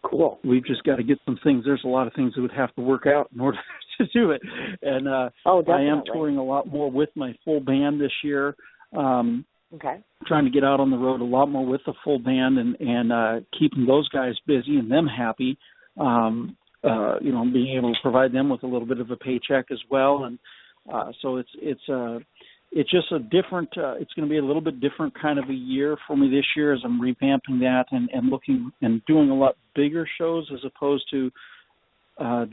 Cool. We've just got to get some things. There's a lot of things that would have to work out in order to do it. And I am touring a lot more with my full band this year. Okay. Trying to get out on the road a lot more with the full band and keeping those guys busy and them happy. Being able to provide them with a little bit of a paycheck as well. And so it's just a different, it's going to be a little bit different kind of a year for me this year as I'm revamping that and looking and doing a lot bigger shows as opposed to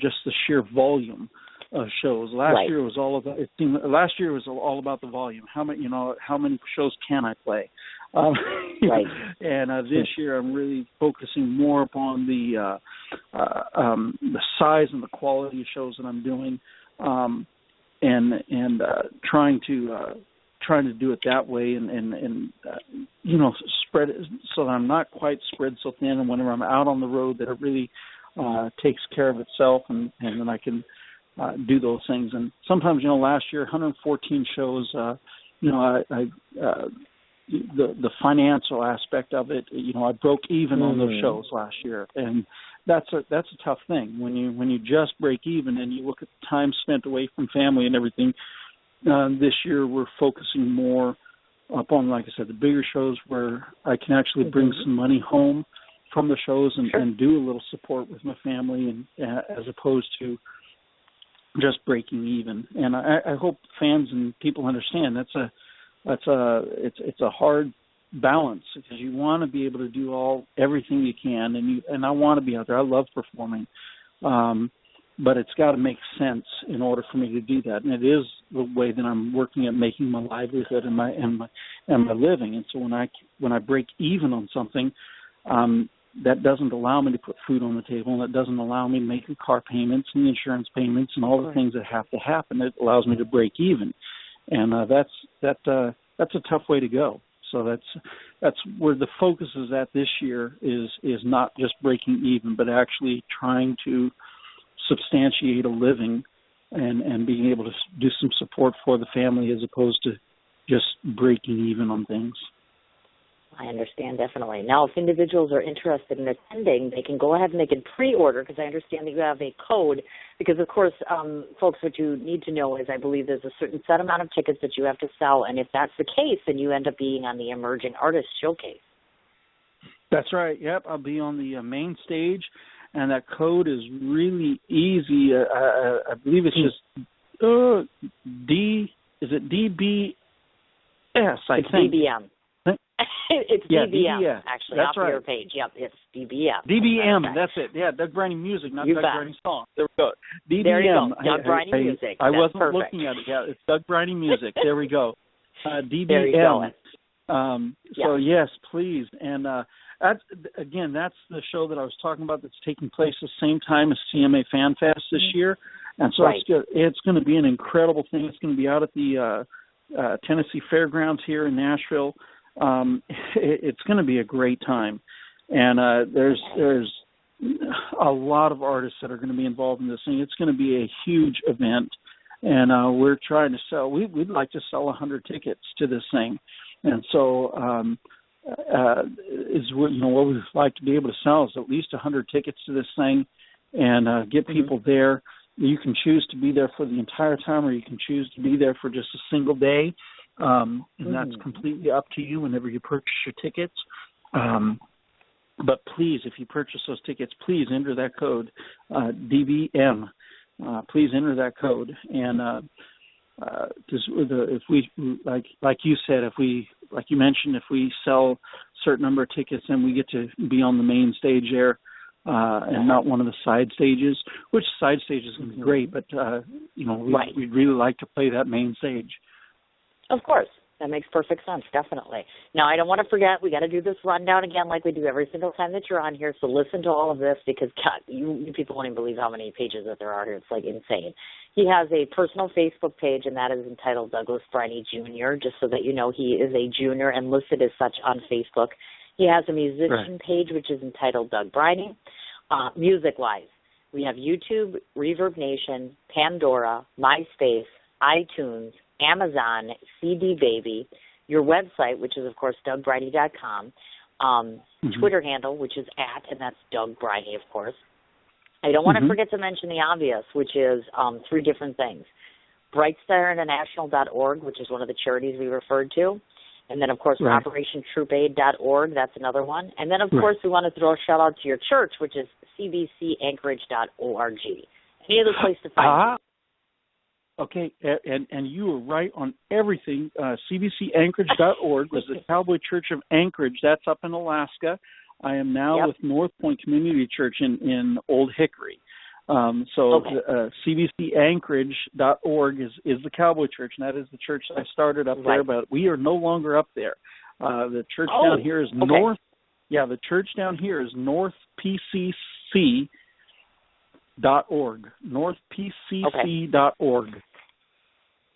just the sheer volume of shows. Last year was all about. Last year was all about the volume. How many shows can I play? Right. And this year I'm really focusing more upon the size and the quality of shows that I'm doing, and trying to do it that way and spread it so that I'm not quite spread so thin. And whenever I'm out on the road, that it really takes care of itself, and then I can do those things. And sometimes, last year, 114 shows, the financial aspect of it, I broke even on those shows last year. And that's a tough thing when you just break even and you look at the time spent away from family and everything. This year we're focusing more upon, like I said, the bigger shows where I can actually bring some money home from the shows and do a little support with my family, and as opposed to just breaking even. And I hope fans and people understand it's a hard balance, because you want to be able to do everything you can, and I want to be out there. I love performing, but it's got to make sense in order for me to do that. And it is the way that I'm working at making my livelihood and my living. And so when I break even on something, that doesn't allow me to put food on the table, and it doesn't allow me to make the car payments and the insurance payments and all the things that have to happen. It allows me to break even, and that's a tough way to go. So that's where the focus is at this year, is not just breaking even, but actually trying to substantiate a living and being able to do some support for the family, as opposed to just breaking even on things. I understand, definitely. Now, if individuals are interested in attending, they can go ahead and they can pre-order, because I understand that you have a code. Because, of course, folks, what you need to know is, I believe there's a certain set amount of tickets that you have to sell, and if that's the case, then you end up being on the Emerging Artist Showcase. That's right. Yep, I'll be on the main stage, and that code is really easy. I believe it's just Is it DBS? It's think. DBM. It's DBM, DBS. actually, that's off right. your page. Yep, it's DBM. DBM, that's it. Yeah, Doug Briney music, not Doug Briney song. There we go. DBM. There you go, Doug Briney music. I wasn't perfect. looking at it. Yeah, it's Doug Briney music. There we go. DBM. There you go. So, yes, please. And that's the show that I was talking about that's taking place the same time as CMA Fan Fest this year. And so it's going to be an incredible thing. It's going to be out at the Tennessee Fairgrounds here in Nashville. It's going to be a great time, and there's a lot of artists that are going to be involved in this thing. It's going to be a huge event, and we're trying to sell. We'd like to sell 100 tickets to this thing, and so what we'd like to be able to sell is at least 100 tickets to this thing, and get people there. You can choose to be there for the entire time, or you can choose to be there for just a single day. And that's completely up to you whenever you purchase your tickets. But please, if you purchase those tickets, please enter that code, DBM. Please enter that code. And if we, like you said, like you mentioned, if we sell a certain number of tickets, then we get to be on the main stage there, and not one of the side stages. Which side stage is going to be great, but we'd really like to play that main stage. Of course. That makes perfect sense, definitely. Now, I don't want to forget, we got to do this rundown again like we do every single time that you're on here, so listen to all of this, because, God, you people won't even believe how many pages that there are here. It's, like, insane. He has a personal Facebook page, and that is entitled Douglas Briney Jr., just so that you know he is a junior and listed as such on Facebook. He has a musician page, which is entitled Doug Briney. Music-wise, we have YouTube, Reverb Nation, Pandora, MySpace, iTunes, Amazon, CD Baby, your website, which is, of course, DougBriney.com, Twitter handle, which is @ and that's Doug Briney, of course. I don't want to forget to mention the obvious, which is 3 different things. BrightStarInternational.org, which is one of the charities we referred to, And then, of course, right. OperationTroopAid.org, that's another one. And then, of course, we want to throw a shout-out to your church, which is cbcanchorage.org. Any other place to find you? Okay, and you were right on everything. cbcanchorage.org was the Cowboy Church of Anchorage. That's up in Alaska. I am now with North Point Community Church in Old Hickory. cbcanchorage.org is the Cowboy Church, and that is the church I started up there, but we are no longer up there. The church down here is North. Yeah, the church down here is northpcc.org. northpcc.org.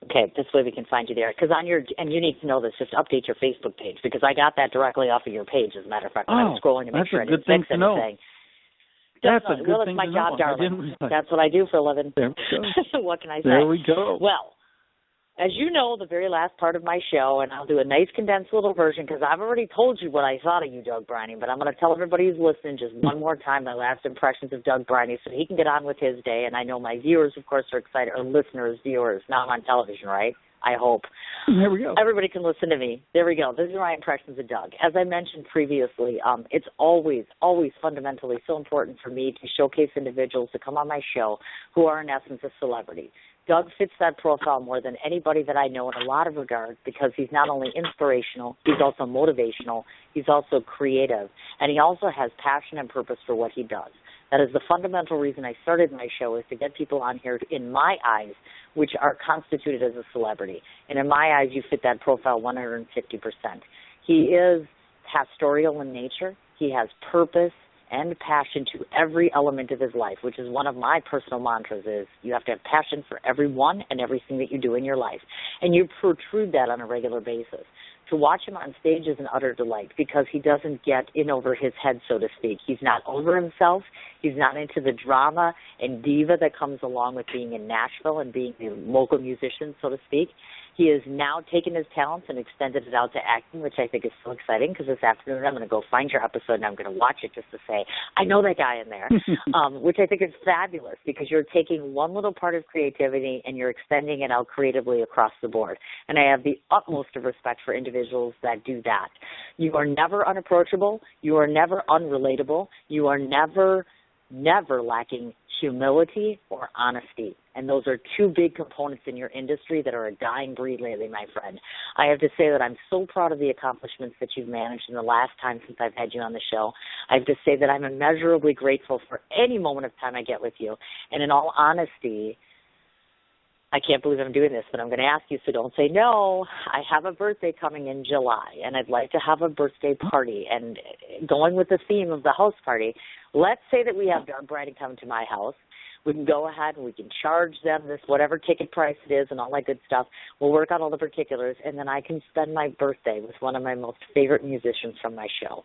Okay, this way we can find you there. Because and you need to know this, just update your Facebook page, because I got that directly off of your page, as a matter of fact. I was scrolling to make sure I didn't fix anything. That's a good thing my to job, know. darling. That's what I do for a living. There we go. What can I say? There we go. Well, as you know, the very last part of my show, and I'll do a nice condensed little version because I've already told you what I thought of you, Doug Briney, but I'm going to tell everybody who's listening just one more time my last impressions of Doug Briney so he can get on with his day. And I know my viewers, of course, are excited, or listeners, viewers. Now I'm on television, right? I hope. There we go. Everybody can listen to me. There we go. These are my impressions of Doug. As I mentioned previously, it's always fundamentally so important for me to showcase individuals to come on my show who are, in essence, a celebrity. Doug fits that profile more than anybody that I know in a lot of regards because he's not only inspirational, he's also motivational, he's also creative, and he also has passion and purpose for what he does. That is the fundamental reason I started my show, is to get people on here, in my eyes, which are constituted as a celebrity. And in my eyes, you fit that profile 150%. He is pastoral in nature. He has purpose and passion to every element of his life, which is one of my personal mantras, is you have to have passion for everyone and everything that you do in your life. And you protrude that on a regular basis. To watch him on stage is an utter delight because he doesn't get in over his head, so to speak. He's not over himself. He's not into the drama and diva that comes along with being in Nashville and being a local musician, so to speak. He has now taken his talents and extended it out to acting, which I think is so exciting because this afternoon I'm going to go find your episode and I'm going to watch it just to say, I know that guy in there, which I think is fabulous because you're taking one little part of creativity and you're extending it out creatively across the board. And I have the utmost of respect for individuals that do that. You are never unapproachable. You are never unrelatable. You are never lacking humility or honesty. And those are two big components in your industry that are a dying breed lately, my friend. I have to say that I'm so proud of the accomplishments that you've managed in the last time since I've had you on the show. I have to say that I'm immeasurably grateful for any moment of time I get with you. And in all honesty, I can't believe I'm doing this, but I'm going to ask you, so don't say no. I have a birthday coming in July, and I'd like to have a birthday party. And going with the theme of the house party, let's say that we have Doug Briney come to my house. We can go ahead and we can charge them this whatever ticket price it is and all that good stuff. We'll work out all the particulars, and then I can spend my birthday with one of my most favorite musicians from my show.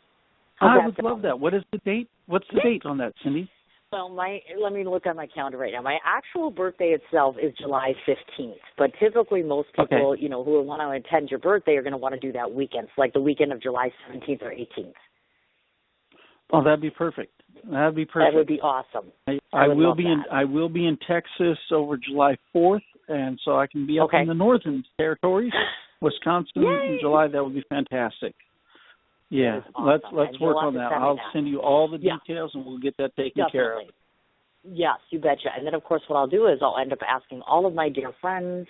I would love that. What is the date? What's the date on that, Cindy? Well, let me look at my calendar right now. My actual birthday itself is July 15th, but typically most people, who want to attend your birthday are going to want to do that weekend, like the weekend of July 17th or 18th. Oh, that'd be perfect. That'd be perfect. That would be awesome. I will be in Texas over July 4th, and so I can be up in the northern territories, Wisconsin in July. That would be fantastic. Yeah, awesome. let's work on that. I'll send you all the details, and we'll get that taken care of. Yes, you betcha. And then, of course, what I'll do is I'll end up asking all of my dear friends,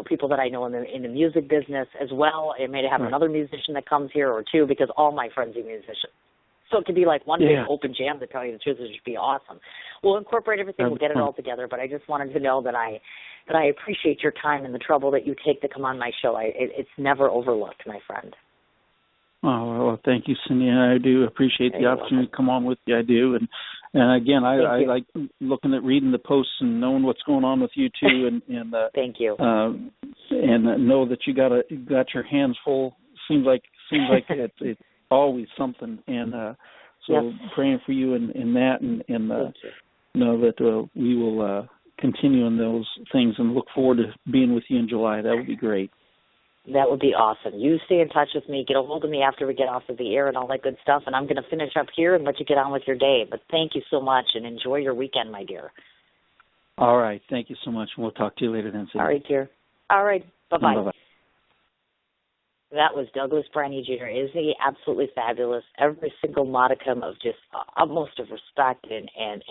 people that I know in the music business as well. I may have another musician that comes here or two because all my friends are musicians. So it could be like one big open jam, to tell you the truth. It should be awesome. We'll incorporate everything. We'll get it all together. But I just wanted to know that I appreciate your time and the trouble that you take to come on my show. It's never overlooked, my friend. Oh, well, thank you, Cindy. I do appreciate the opportunity to come on with you. I do. And again, I like reading the posts and knowing what's going on with you, too. And thank you. And know that you got your hands full. Seems like it's always something. And so praying for you in that and know that we will continue in those things and look forward to being with you in July. That would be great. That would be awesome. You stay in touch with me. Get a hold of me after we get off of the air and all that good stuff, and I'm going to finish up here and let you get on with your day. But thank you so much, and enjoy your weekend, my dear. All right. Thank you so much. We'll talk to you later then, Cindy. All right, dear. All right. Bye-bye. Bye-bye. That was Douglas Briney Jr. Is he absolutely fabulous? Every single modicum of just utmost of respect and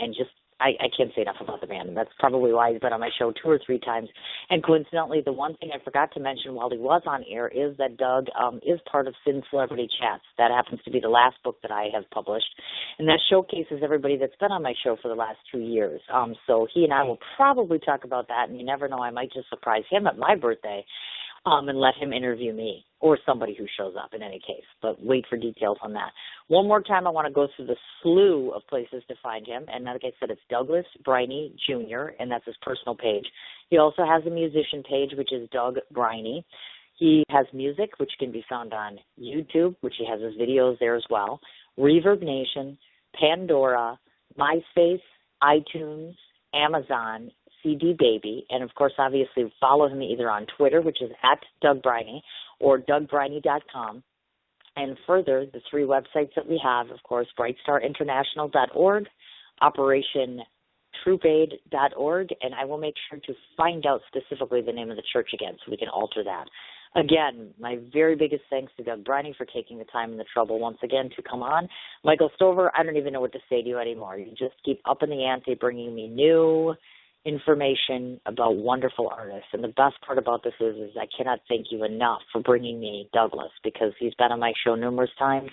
just I can't say enough about the man. And that's probably why he's been on my show 2 or 3 times. And coincidentally, the one thing I forgot to mention while he was on air is that Doug is part of Sin Celebrity Chats. That happens to be the last book that I have published. And that showcases everybody that's been on my show for the last 2 years. So he and I will probably talk about that. And you never know, I might just surprise him at my birthday. And let him interview me or somebody who shows up in any case. But wait for details on that. One more time, I want to go through the slew of places to find him. And like I said, it's Douglas Briney Jr., and that's his personal page. He also has a musician page, which is Doug Briney. He has music, which can be found on YouTube, which he has his videos there as well, Reverb Nation, Pandora, MySpace, iTunes, Amazon, CD Baby, and of course, obviously, follow him either on Twitter, which is at Doug Briney, or DougBriney.com. And further, the 3 websites that we have, of course, BrightStarInternational.org, OperationTroopAid.org, and I will make sure to find out specifically the name of the church again so we can alter that. Again, my very biggest thanks to Doug Briney for taking the time and the trouble once again to come on. Michael Stover, I don't even know what to say to you anymore. You just keep upping the ante, bringing me new information about wonderful artists. And the best part about this is I cannot thank you enough for bringing me Douglas, because he's been on my show numerous times.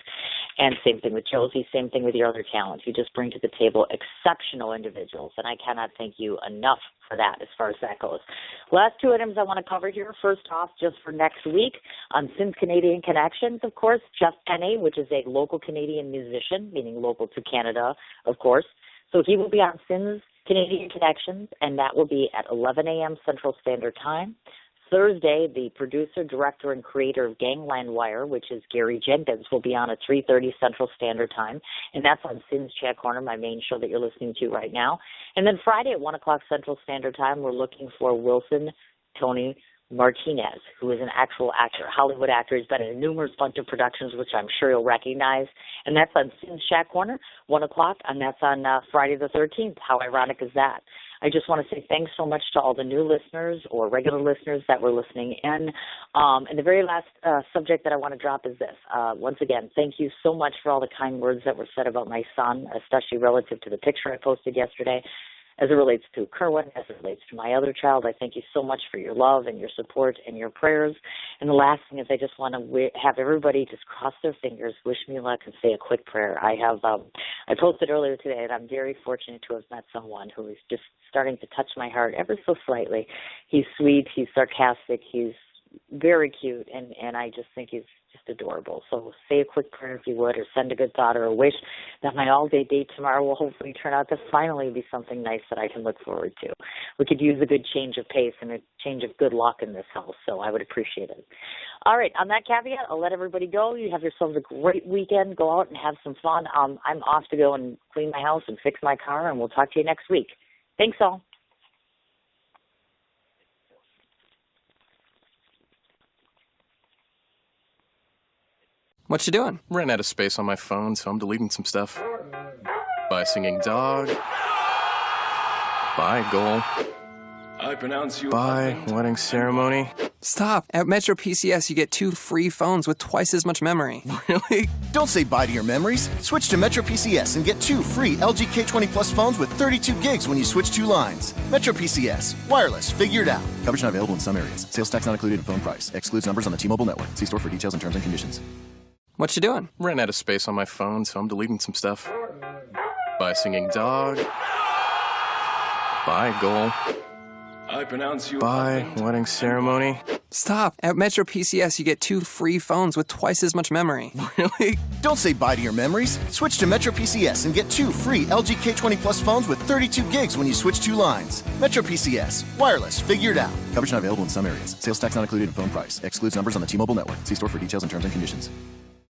And same thing with Josie, same thing with your other talents. You just bring to the table exceptional individuals, and I cannot thank you enough for that as far as that goes. Last 2 items I want to cover here. First off, just for next week, on Sin's Canadian Connections, of course, Jeff Penny, which is a local Canadian musician, meaning local to Canada, of course. So he will be on Sin's Canadian Connections, and that will be at 11 a.m. Central Standard Time. Thursday, the producer, director, and creator of Gangland Wire, which is Gary Jenkins, will be on at 3:30 Central Standard Time, and that's on Sin's Chat Corner, my main show that you're listening to right now. And then Friday at 1 o'clock Central Standard Time, we're looking for Wilson Tony Martinez, who is an actual actor, Hollywood actor. He's been in a numerous bunch of productions, which I'm sure you'll recognize. And that's on Sin's Chat Corner, 1 o'clock, and that's on Friday the 13th. How ironic is that? I just want to say thanks so much to all the new listeners or regular listeners that were listening in. And the very last subject that I want to drop is this. Once again, thank you so much for all the kind words that were said about my son, especially relative to the picture I posted yesterday. As it relates to Kerwin, as it relates to my other child, I thank you so much for your love and your support and your prayers. And the last thing is I just want to have everybody just cross their fingers, wish me luck, and say a quick prayer. I posted earlier today that I'm very fortunate to have met someone who is just starting to touch my heart ever so slightly. He's sweet, he's sarcastic, he's very cute, and I just think he's just adorable. So say a quick prayer if you would, or send a good thought or a wish that my all-day date tomorrow will hopefully turn out to finally be something nice that I can look forward to. We could use a good change of pace and a change of good luck in this house, so I would appreciate it. All right, on that caveat, I'll let everybody go. You have yourselves a great weekend. Go out and have some fun. I'm off to go and clean my house and fix my car, and we'll talk to you next week. Thanks all. What you doing? Ran out of space on my phone, so I'm deleting some stuff. By singing dog. By goal. I pronounce you. By wedding ceremony. Stop. At Metro PCS, you get 2 free phones with twice as much memory. Really? Don't say bye to your memories. Switch to Metro PCS and get 2 free LG K20 Plus phones with 32 gigs when you switch 2 lines. Metro PCS. Wireless. Figured out. Coverage not available in some areas. Sales tax not included in phone price. Excludes numbers on the T-Mobile network. See store for details and terms and conditions. What you doing? Ran out of space on my phone, so I'm deleting some stuff. By singing dog. By goal. I pronounce you. By wedding ceremony. Stop. At Metro PCS, you get 2 free phones with twice as much memory. Really? Don't say bye to your memories. Switch to Metro PCS and get 2 free LG K20 Plus phones with 32 gigs when you switch 2 lines. Metro PCS. Wireless. Figured out. Coverage not available in some areas. Sales tax not included in phone price. Excludes numbers on the T-Mobile network. See store for details and terms and conditions.